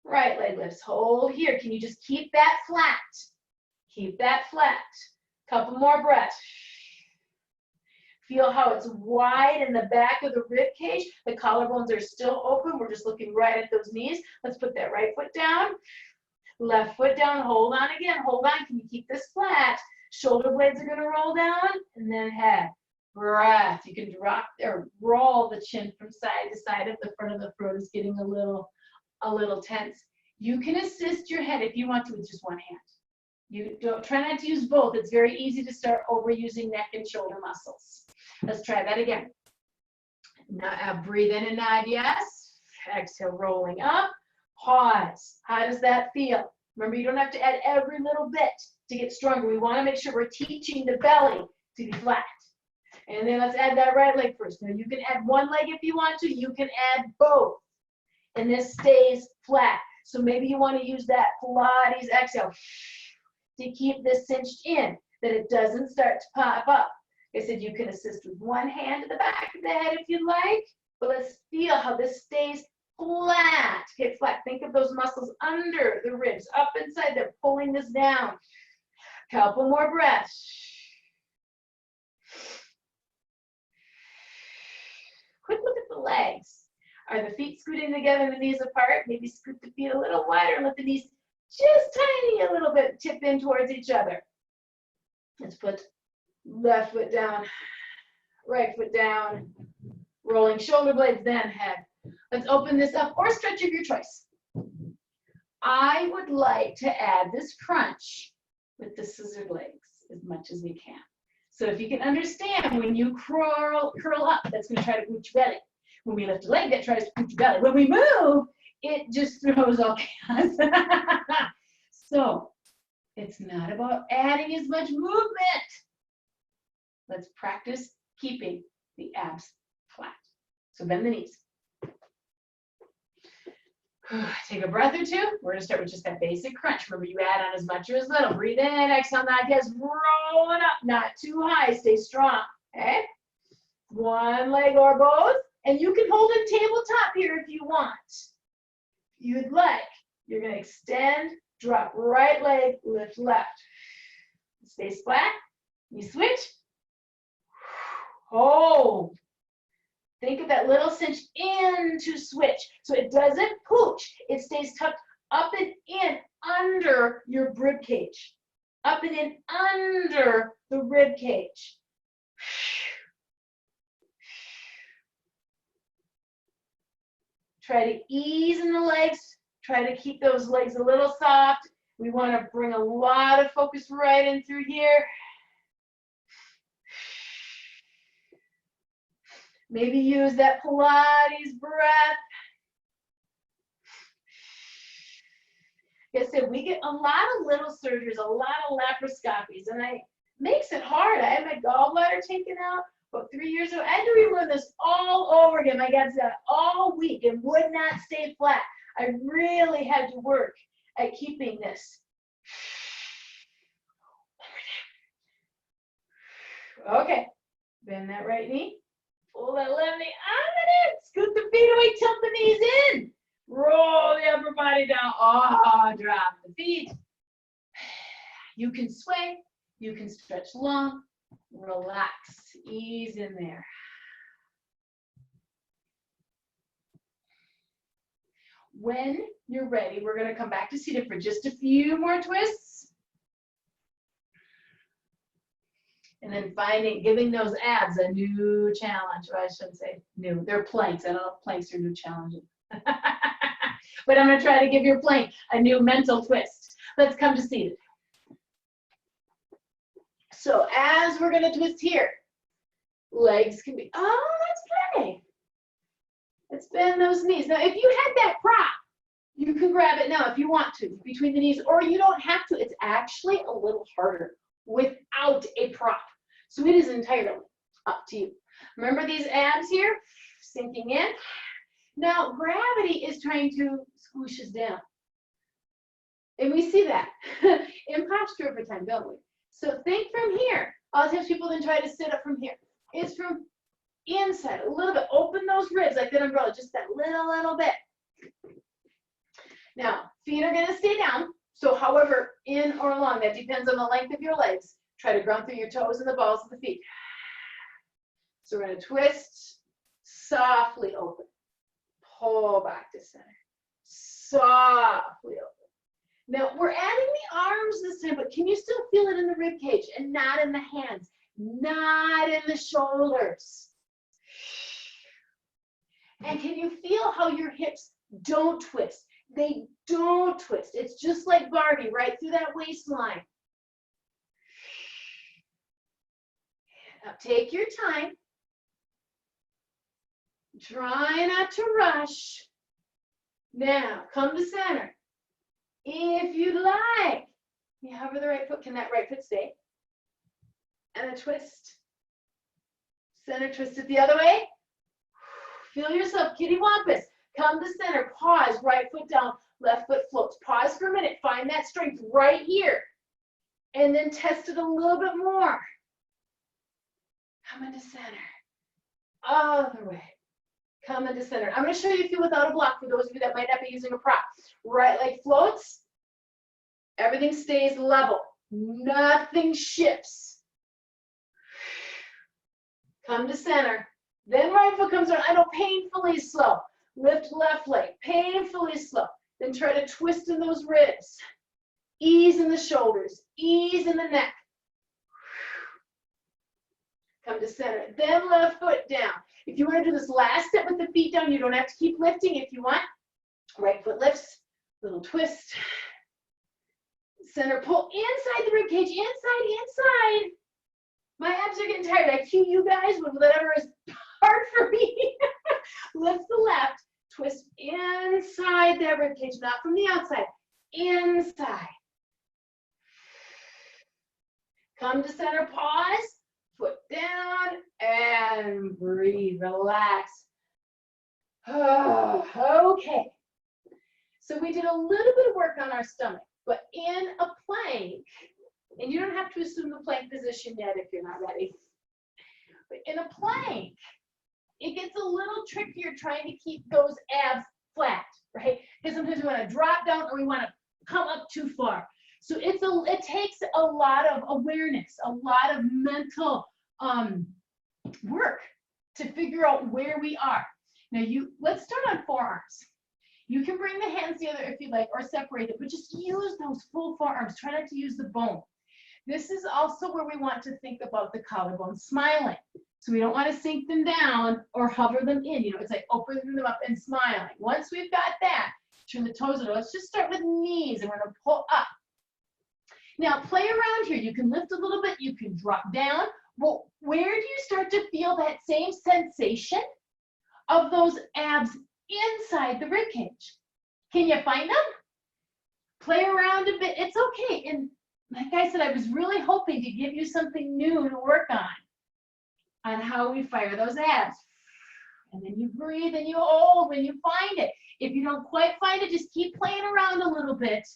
right leg lifts. Hold here. Can you just keep that flat? Keep that flat. Couple more breaths. Feel how it's wide in the back of the rib cage. The collarbones are still open. We're just looking right at those knees. Let's put that right foot down. Left foot down. Hold on again. Hold on. Can you keep this flat? Shoulder blades are going to roll down, and then head. Breath. You can drop or roll the chin from side to side if the front of the throat is getting a little tense. You can assist your head if you want to with just one hand. You don't try not to use both. It's very easy to start overusing neck and shoulder muscles. Let's try that again. Now breathe in and nod, yes. Exhale, rolling up. Pause. How does that feel? Remember, you don't have to add every little bit to get stronger. We want to make sure we're teaching the belly to be flat. And then let's add that right leg first. Now you can add one leg if you want to. You can add both. And this stays flat. So maybe you want to use that Pilates exhale to keep this cinched in, that it doesn't start to pop up. Like I said, you can assist with one hand to the back of the head if you'd like. But let's feel how this stays flat. Okay, flat. Think of those muscles under the ribs, up inside. They're pulling this down. Couple more breaths. Quick look at the legs. Are the feet scooting together and the knees apart? Maybe scoot the feet a little wider and let the knees just tiny a little bit tip in towards each other. Let's put left foot down, right foot down, rolling shoulder blades, then head. Let's open this up or stretch of your choice. I would like to add this crunch with the scissored legs as much as we can. So if you can understand, when you curl up, that's going to try to pooch your belly. When we lift a leg, that tries to pooch your belly. When we move, it just throws all chaos. So it's not about adding as much movement. Let's practice keeping the abs flat. So bend the knees. Take a breath or two. We're gonna start with just that basic crunch. Remember, you add on as much or as little. Breathe in, exhale, not just rolling up, not too high. Stay strong, okay? One leg or both, and you can hold it tabletop here if you want. You'd like. You're gonna extend, drop right leg, lift left. Stay flat. You switch. Hold. Think of that little cinch into switch. So it doesn't pooch. It stays tucked up and in under your rib cage. Up and in under the rib cage. Try to ease in the legs. Try to keep those legs a little soft. We want to bring a lot of focus right in through here. Maybe use that Pilates breath. Like I said, we get a lot of little surgeries, a lot of laparoscopies, and it makes it hard. I had my gallbladder taken out about 3 years ago. I had to relearn this all over again. My God said all week and would not stay flat. I really had to work at keeping this. Okay, bend that right knee. Pull that left knee out of it. Scoot the feet away, tilt the knees in. Roll the upper body down. Oh, drop the feet. You can sway. You can stretch long. Relax. Ease in there. When you're ready, we're going to come back to seated for just a few more twists. And then giving those abs a new challenge. Or I shouldn't say new. They're planks. I don't know if planks are new challenging. But I'm going to try to give your plank a new mental twist. Let's come to seated. So as we're going to twist here, legs can be, that's plenty. Let's bend those knees. Now, if you had that prop, you can grab it now if you want to, between the knees, or you don't have to. It's actually a little harder without a prop. So it is entirely up to you. Remember these abs here, sinking in. Now, gravity is trying to squish us down. And we see that in posture over time, don't we? So think from here. A lot of times people then try to sit up from here. It's from inside, a little bit. Open those ribs like that umbrella, just that little bit. Now, feet are going to stay down. So however, in or along, that depends on the length of your legs. Try to ground through your toes and the balls of the feet. So we're going to twist, softly open. Pull back to center. Softly open. Now, we're adding the arms this time, but can you still feel it in the rib cage and not in the hands, not in the shoulders? And can you feel how your hips don't twist? They don't twist. It's just like Barbie, right through that waistline. Now, take your time. Try not to rush. Now, come to center. If you'd like, you hover the right foot. Can that right foot stay? And a twist. Center, twist it the other way. Feel yourself, kitty wampus. Come to center, pause, right foot down, left foot floats. Pause for a minute, find that strength right here. And then test it a little bit more. Come into center. Other way. Come into center. I'm going to show you a few without a block for those of you that might not be using a prop. Right leg floats. Everything stays level. Nothing shifts. Come to center. Then right foot comes around. I know, painfully slow. Lift left leg. Painfully slow. Then try to twist in those ribs. Ease in the shoulders. Ease in the neck. Come to center. Then left foot down. If you want to do this last step with the feet down, you don't have to keep lifting if you want. Right foot lifts. Little twist. Center pull inside the rib cage. Inside. My abs are getting tired. I cue you guys with whatever is hard for me. Lift the left. Twist inside that rib cage, not from the outside. Inside. Come to center. Pause. Foot down. and breathe, relax. Okay. So we did a little bit of work on our stomach, but in a plank, and you don't have to assume the plank position yet if you're not ready, but in a plank, it gets a little trickier trying to keep those abs flat, right? Because sometimes we want to drop down or we want to come up too far. So it takes a lot of awareness, a lot of mental work to figure out where we are. Now let's start on forearms. You can bring the hands together if you like, or separate it, but just use those full forearms. Try not to use the bone. This is also where we want to think about the collarbone smiling. So we don't want to sink them down or hover them in. You know, it's like opening them up and smiling. Once we've got that, turn the toes over. Let's just start with knees, and we're going to pull up. Now, play around here. You can lift a little bit. You can drop down. Well, where do you start to feel that same sensation of those abs inside the rib cage? Can you find them? Play around a bit. It's okay. And like I said, I was really hoping to give you something new to work on how we fire those abs. And then you breathe and you hold when you find it. If you don't quite find it, just keep playing around a little bit.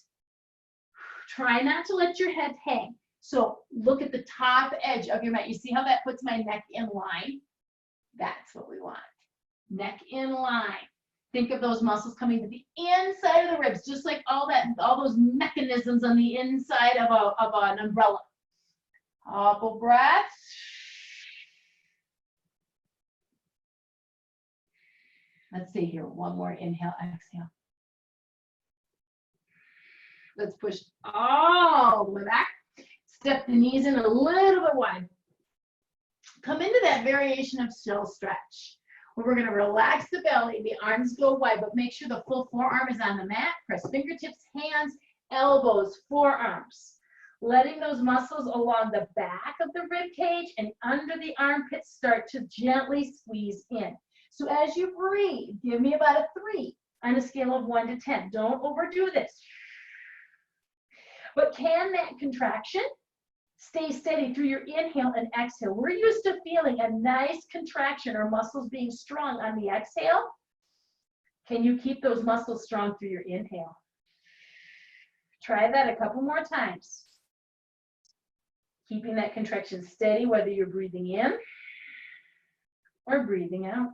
Try not to let your head hang. So look at the top edge of your mat. You see how that puts my neck in line? That's what we want. Neck in line. Think of those muscles coming to the inside of the ribs, just like all those mechanisms on the inside of an umbrella. Couple breaths. Let's see here. One more inhale, exhale. Let's push all the way back. Step the knees in a little bit wide. Come into that variation of still stretch, where we're going to relax the belly, the arms go wide, but make sure the full forearm is on the mat. Press fingertips, hands, elbows, forearms. Letting those muscles along the back of the rib cage and under the armpits start to gently squeeze in. So as you breathe, give me about a 3 on a scale of 1 to 10. Don't overdo this. But can that contraction stay steady through your inhale and exhale? We're used to feeling a nice contraction or muscles being strong on the exhale. Can you keep those muscles strong through your inhale? Try that a couple more times. Keeping that contraction steady, whether you're breathing in or breathing out.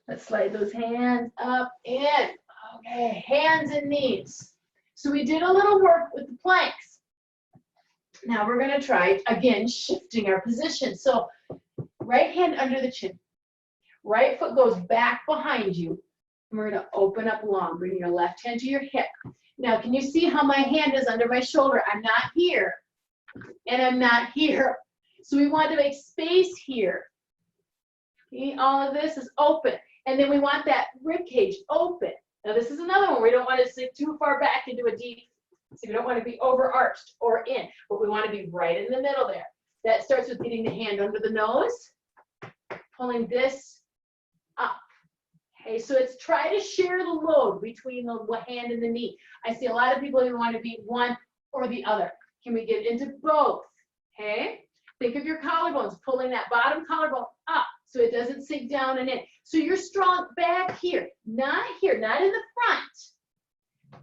Let's slide those hands up in. Okay, hands and knees. So we did a little work with the planks. Now we're going to try, again, shifting our position. So right hand under the chin. Right foot goes back behind you. And we're going to open up long. Bring your left hand to your hip. Now, can you see how my hand is under my shoulder? I'm not here. And I'm not here. So we want to make space here. Okay, all of this is open. And then we want that rib cage open. Now this is another one. We don't want to sink too far back into a deep, so we don't want to be overarched or in, but we want to be right in the middle there. That starts with getting the hand under the nose, pulling this up. Okay, so it's try to share the load between the hand and the knee. I see a lot of people who want to be one or the other. Can we get into both? Okay, think of your collarbones, pulling that bottom collarbone up so it doesn't sink down and in. So you're strong back here, not in the front,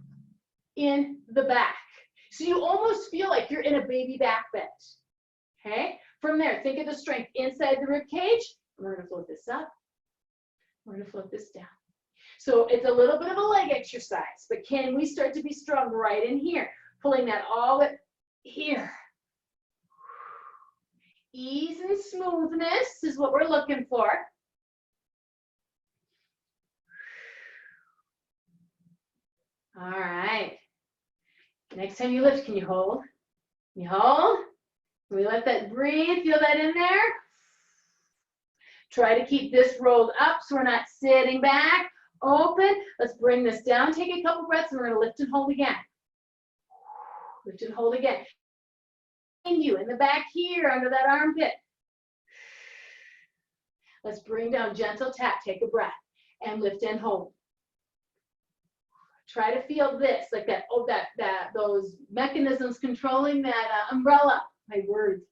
in the back. So you almost feel like you're in a baby back bend. Okay, from there, think of the strength inside the rib cage. We're going to float this up. We're going to float this down. So it's a little bit of a leg exercise, but can we start to be strong right in here? Pulling that all the way here. Ease and smoothness is what we're looking for. All right. Next time you lift, can you hold? Can you hold? Can we let that breathe? Feel that in there? Try to keep this rolled up so we're not sitting back. Open. Let's bring this down. Take a couple breaths and we're going to lift and hold again. Lift and hold again. You in the back here under that armpit. Let's bring down, gentle tap. Take a breath and lift and hold. Try to feel this, like that, those mechanisms controlling that umbrella. My words,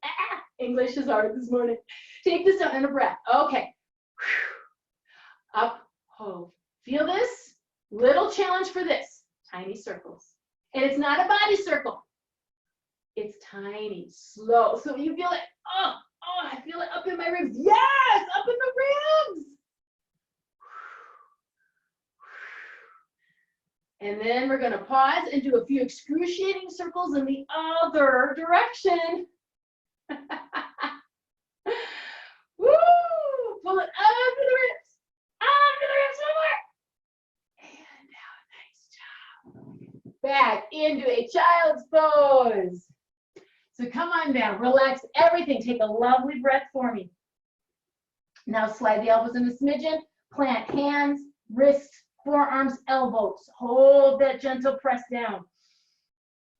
English. delicious hard this morning. Take this out in a breath. Okay. Up, hold. Feel this? Little challenge for this. Tiny circles. And it's not a body circle. It's tiny, slow. So you feel it. Oh, I feel it up in my ribs. Yes, up in the ribs. And then we're going to pause and do a few excruciating circles in the other direction. Woo! Pull it up to the ribs. Up to the ribs one more. And down. Nice job. Back into a child's pose. So come on down. Relax everything. Take a lovely breath for me. Now slide the elbows in a smidgen. Plant hands, wrists, forearms, elbows. Hold that gentle press down.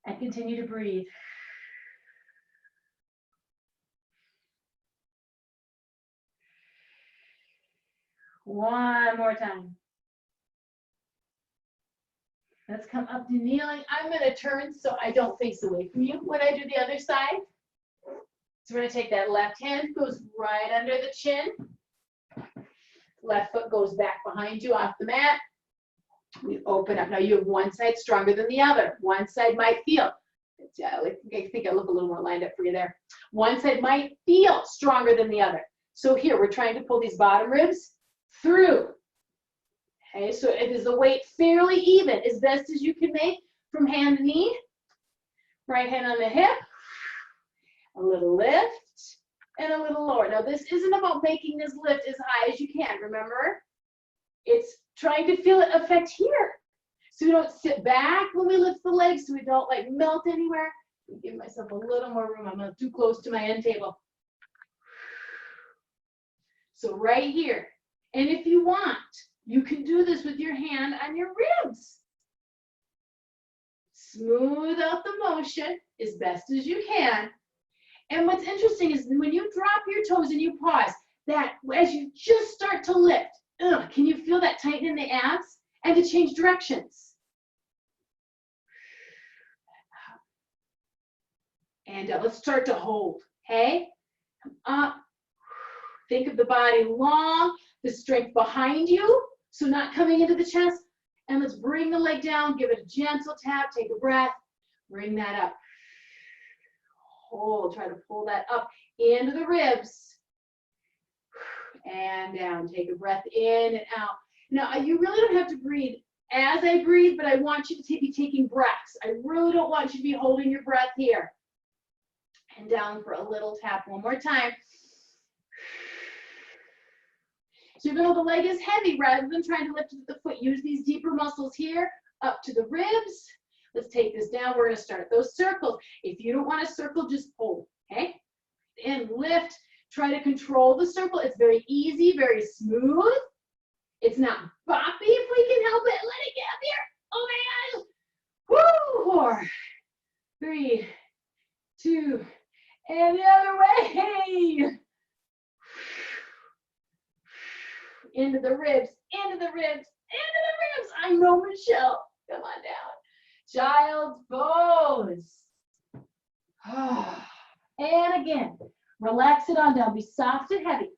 And continue to breathe. One more time. Let's come up to kneeling. I'm going to turn so I don't face away from you when I do the other side. So we're going to take that left hand, goes right under the chin. Left foot goes back behind you off the mat. We open up. Now you have one side stronger than the other. One side might feel, I think I look a little more lined up for you there. One side might feel stronger than the other. So here, we're trying to pull these bottom ribs through. Okay, so it is the weight fairly even, as best as you can make from hand to knee. Right hand on the hip. A little lift and a little lower. Now this isn't about making this lift as high as you can, remember? It's trying to feel it affect here. So we don't sit back when we lift the legs, so we don't like melt anywhere. Give myself a little more room. I'm not too close to my end table. So right here. And if you want, you can do this with your hand on your ribs. Smooth out the motion as best as you can. And what's interesting is when you drop your toes and you pause, that as you just start to lift, can you feel that tighten in the abs? And to change directions. And let's start to hold, okay? Come up. Think of the body long, the strength behind you, so not coming into the chest. And let's bring the leg down, give it a gentle tap, take a breath, bring that up. Hold, try to pull that up into the ribs. And down, take a breath in and out. Now, you really don't have to breathe as I breathe, but I want you to be taking breaths. I really don't want you to be holding your breath here. And down for a little tap one more time. So even though the leg is heavy, rather than trying to lift it with the foot, use these deeper muscles here, up to the ribs. Let's take this down. We're going to start those circles. If you don't want to circle, just hold, okay? And lift. Try to control the circle. It's very easy, very smooth. It's not boppy if we can help it. Let it get up here. Oh my gosh. Woo! 4, 3, 2, and the other way. Into the ribs, into the ribs, into the ribs. I know, Michelle. Come on down. Child's pose. And again, relax it on down. Be soft and heavy.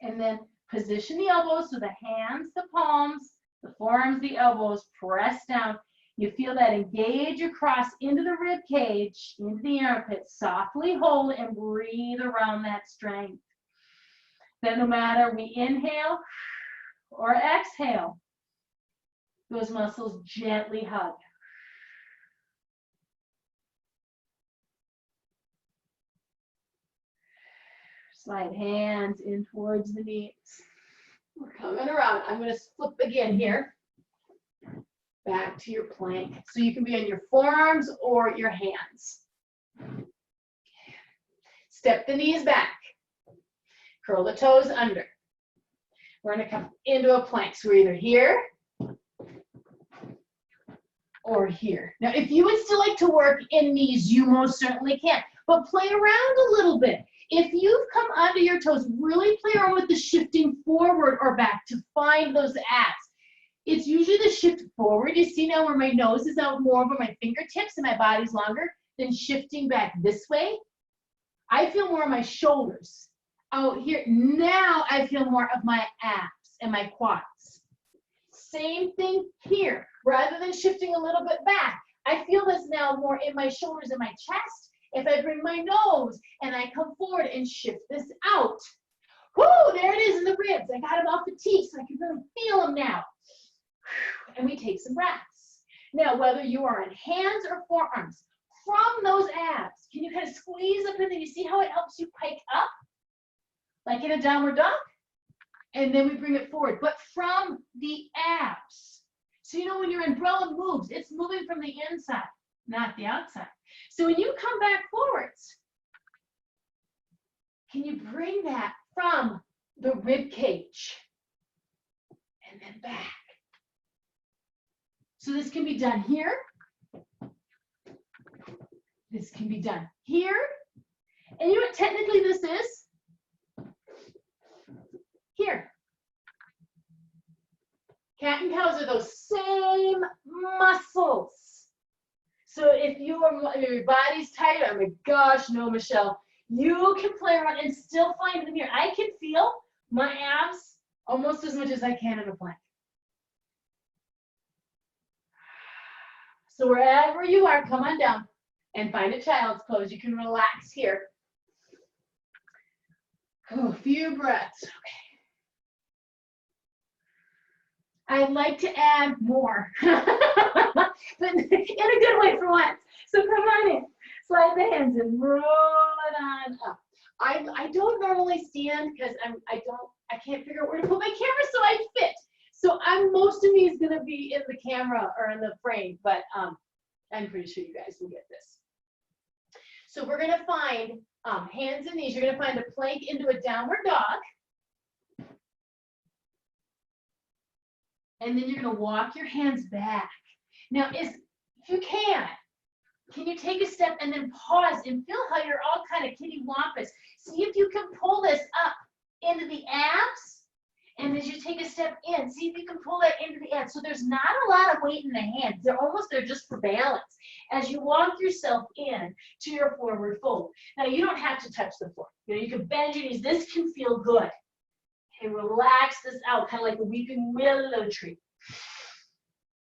And then position the elbows so the hands, the palms, the forearms, the elbows press down. You feel that engage across into the rib cage, into the armpit. Softly hold and breathe around that strength. Then no matter we inhale or exhale, those muscles gently hug. Slide hands in towards the knees. We're coming around. I'm going to flip again here. Back to your plank. So you can be on your forearms or your hands. Step the knees back. Curl the toes under. We're going to come into a plank. So we're either here or here. Now, if you would still like to work in knees, you most certainly can. But play around a little bit. If you've come onto your toes, really play around with the shifting forward or back to find those abs. It's usually the shift forward. You see now where my nose is out more over my fingertips and my body's longer, then shifting back this way I feel more of my shoulders out here. Now I feel more of my abs and my quads. Same thing here. Rather than shifting a little bit back, I feel this now more in my shoulders and my chest. If I bring my nose and I come forward and shift this out. Whoo, there it is in the ribs. I got them all fatigued, so I can really feel them now. And we take some breaths. Now, whether you are in hands or forearms, from those abs, can you kind of squeeze up in there? You see how it helps you pike up? Like in a downward dog? And then we bring it forward, but from the abs. So you know when your umbrella moves, it's moving from the inside, not the outside. So when you come back forwards, can you bring that from the rib cage and then back? So this can be done here. This can be done here. And you know what technically this is? Here. Cat and cows are those same muscles. So if your body's tight, oh my gosh, no, Michelle, you can play around and still find them here. I can feel my abs almost as much as I can in a plank. So wherever you are, come on down and find a child's pose. You can relax here. Oh, a few breaths. Okay. I'd like to add more, but in a good way for once. So come on in, slide the hands and roll it on up. I don't normally stand because I can't figure out where to put my camera so I fit. So most of me is gonna be in the camera or in the frame, but I'm pretty sure you guys will get this. So we're gonna find hands and knees. You're gonna find a plank into a downward dog. And then you're gonna walk your hands back. Now, if you can you take a step and then pause and feel how you're all kind of kitty wampus. See if you can pull this up into the abs. And as you take a step in, see if you can pull that into the abs. So there's not a lot of weight in the hands. They're almost there just for balance. As you walk yourself in to your forward fold. Now, you don't have to touch the floor. You know, you can bend your knees. This can feel good. Okay, relax this out, kind of like a weeping willow tree.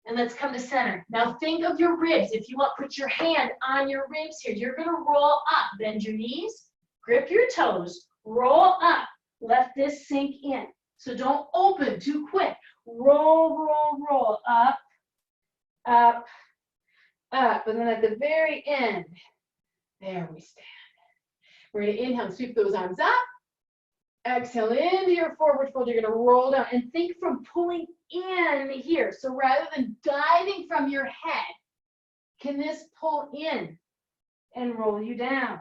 And let's come to center. Now think of your ribs. If you want, put your hand on your ribs here. You're gonna roll up, bend your knees, grip your toes, roll up, let this sink in. So don't open too quick. Roll, roll, roll, up, up, up. And then at the very end, there we stand. We're gonna inhale and sweep those arms up. Exhale into your forward fold. You're going to roll down and think from pulling in here. So rather than diving from your head, can this pull in and roll you down?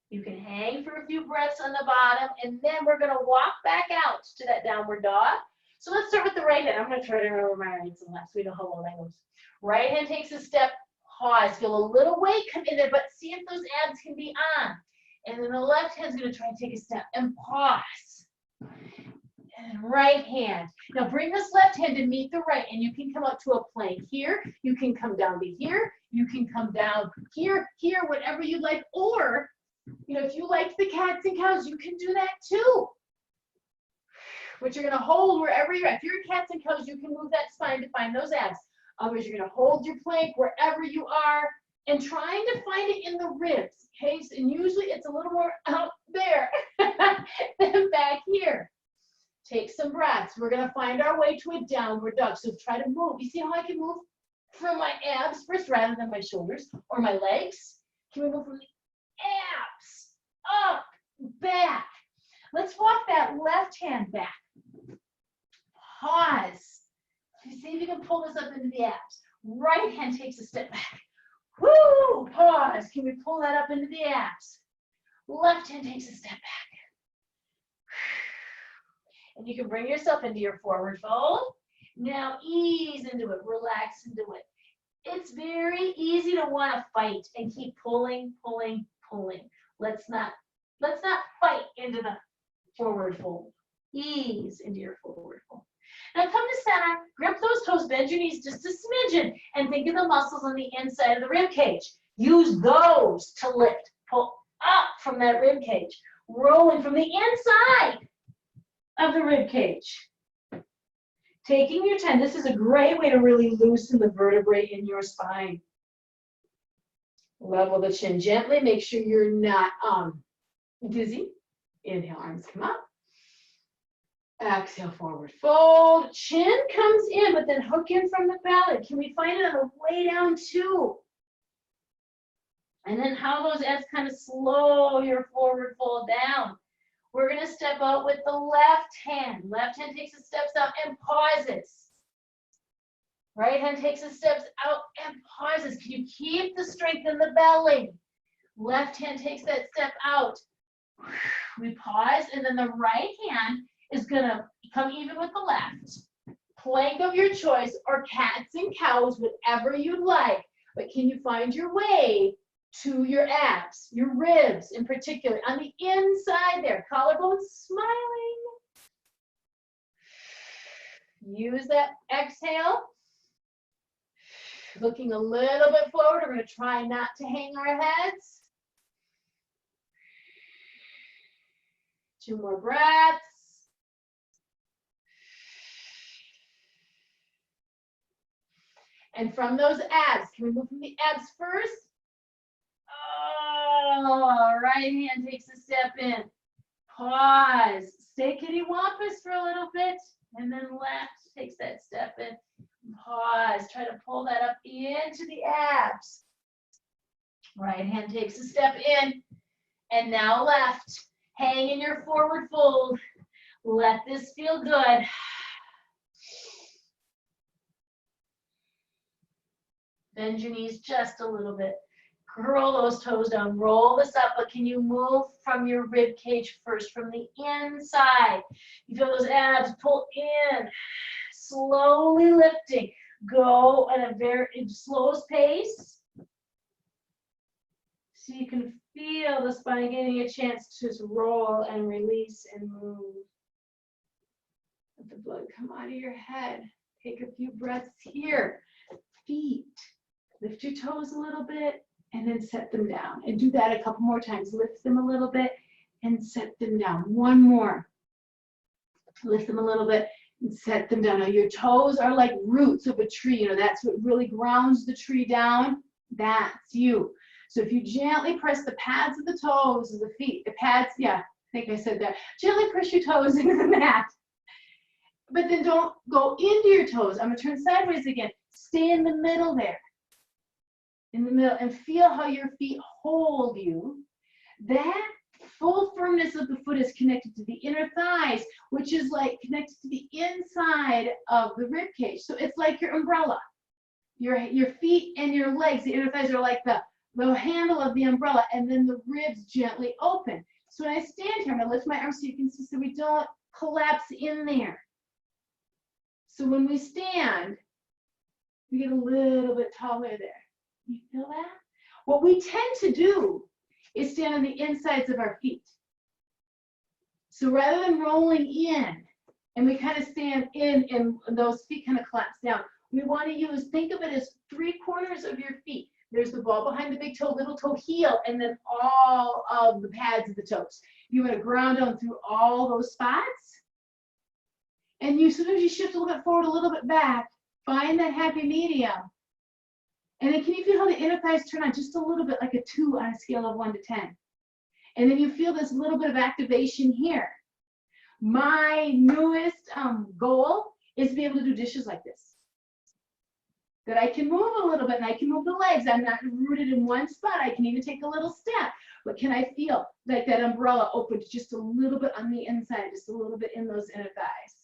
You can hang for a few breaths on the bottom, and then we're going to walk back out to that downward dog. So let's start with the right hand. I'm going to try to remember my rights and lefts. We know how well that goes. Right hand takes a step, pause. Feel a little weight come in there, but see if those abs can be on. And then the left hand's going to try and take a step and pause. And right hand. Now bring this left hand to meet the right, and you can come up to a plank here. You can come down to here. You can come down here, here, whatever you like. Or, you know, if you like the cats and cows, you can do that too. But you're going to hold wherever you're at. If you're cats and cows, you can move that spine to find those abs. Otherwise, you're going to hold your plank wherever you are and trying to find it in the ribs. Okay, and usually it's a little more out there than back here. Take some breaths. We're going to find our way to a downward dog. So try to move. You see how I can move from my abs first rather than my shoulders or my legs? Can we move from the abs up, back? Let's walk that left hand back. Pause. See if you can pull this up into the abs. Right hand takes a step back. Woo! Pause. Can we pull that up into the abs? Left hand takes a step back. And you can bring yourself into your forward fold. Now ease into it. Relax into it. It's very easy to want to fight and keep pulling, pulling, pulling. Let's not fight into the forward fold. Ease into your forward fold. Now come to center, grip those toes, bend your knees just a smidgen, and think of the muscles on the inside of the rib cage. Use those to lift. Pull up from that rib cage, rolling from the inside of the rib cage. Taking your time. This is a great way to really loosen the vertebrae in your spine. Level the chin gently. Make sure you're not dizzy. Inhale, arms come up. Exhale, forward fold. Chin comes in, but then hook in from the belly. Can we find it on the way down too? And then how those abs kind of slow your forward fold down. We're going to step out with the left hand. Left hand takes a steps out and pauses. Right hand takes a steps out and pauses. Can you keep the strength in the belly? Left hand takes that step out. We pause, and then the right hand is going to come even with the left. Plank of your choice, or cats and cows, whatever you like. But can you find your way to your abs, your ribs in particular, on the inside there, collarbones smiling. Use that exhale. Looking a little bit forward, we're going to try not to hang our heads. 2 more breaths. And from those abs, can we move from the abs first? Oh, right hand takes a step in. Pause. Stay kitty wampus for a little bit. And then left takes that step in. Pause. Try to pull that up into the abs. Right hand takes a step in. And now left. Hang in your forward fold. Let this feel good. Bend your knees just a little bit. Curl those toes down. Roll this up, but can you move from your rib cage first, from the inside? You feel those abs pull in. Slowly lifting. Go at a very slow pace. So you can feel the spine getting a chance to just roll and release and move. Let the blood come out of your head. Take a few breaths here. Feet. Lift your toes a little bit and then set them down. And do that a couple more times. Lift them a little bit and set them down. One more. Lift them a little bit and set them down. Now your toes are like roots of a tree. You know, that's what really grounds the tree down. That's you. So if you gently press the pads of the toes of the feet, the pads, yeah, I think I said that. Gently press your toes into the mat. But then don't go into your toes. I'm going to turn sideways again. Stay in the middle there. In the middle, and feel how your feet hold you. That full firmness of the foot is connected to the inner thighs, which is like connected to the inside of the rib cage. So it's like your umbrella. Your feet and your legs, the inner thighs are like the handle of the umbrella, and then the ribs gently open. So when I stand here, I'm going to lift my arms so you can see, so we don't collapse in there. So when we stand, we get a little bit taller there. You feel that? What we tend to do is stand on the insides of our feet. So rather than rolling in, and we kind of stand in and those feet kind of collapse down, we want to think of it as 3/4 of your feet. There's the ball behind the big toe, little toe, heel, and then all of the pads of the toes. You want to ground down through all those spots. And sometimes you shift a little bit forward, a little bit back. Find that happy medium. And then can you feel how the inner thighs turn on just a little bit, like a 2 on a scale of 1 to 10? And then you feel this little bit of activation here. My newest goal is to be able to do dishes like this. That I can move a little bit and I can move the legs. I'm not rooted in one spot. I can even take a little step. But can I feel like that umbrella opens just a little bit on the inside, just a little bit in those inner thighs?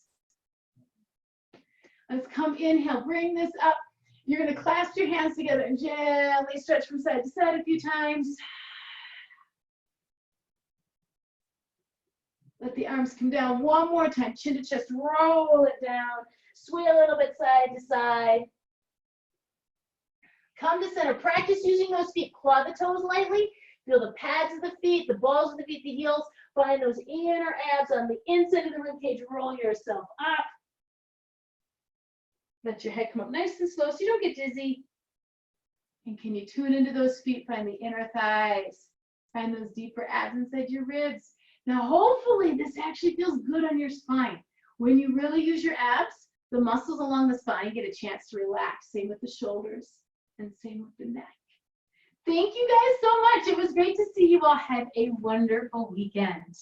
Let's come, inhale, bring this up. You're going to clasp your hands together and gently stretch from side to side a few times. Let the arms come down one more time. Chin to chest, roll it down. Sway a little bit side to side. Come to center. Practice using those feet. Claw the toes lightly. Feel the pads of the feet, the balls of the feet, the heels. Find those inner abs on the inside of the ribcage. Roll yourself up. Let your head come up nice and slow so you don't get dizzy. And can you tune into those feet? Find the inner thighs. Find those deeper abs inside your ribs. Now, hopefully, this actually feels good on your spine. When you really use your abs, the muscles along the spine get a chance to relax. Same with the shoulders and same with the neck. Thank you guys so much. It was great to see you all. Have a wonderful weekend.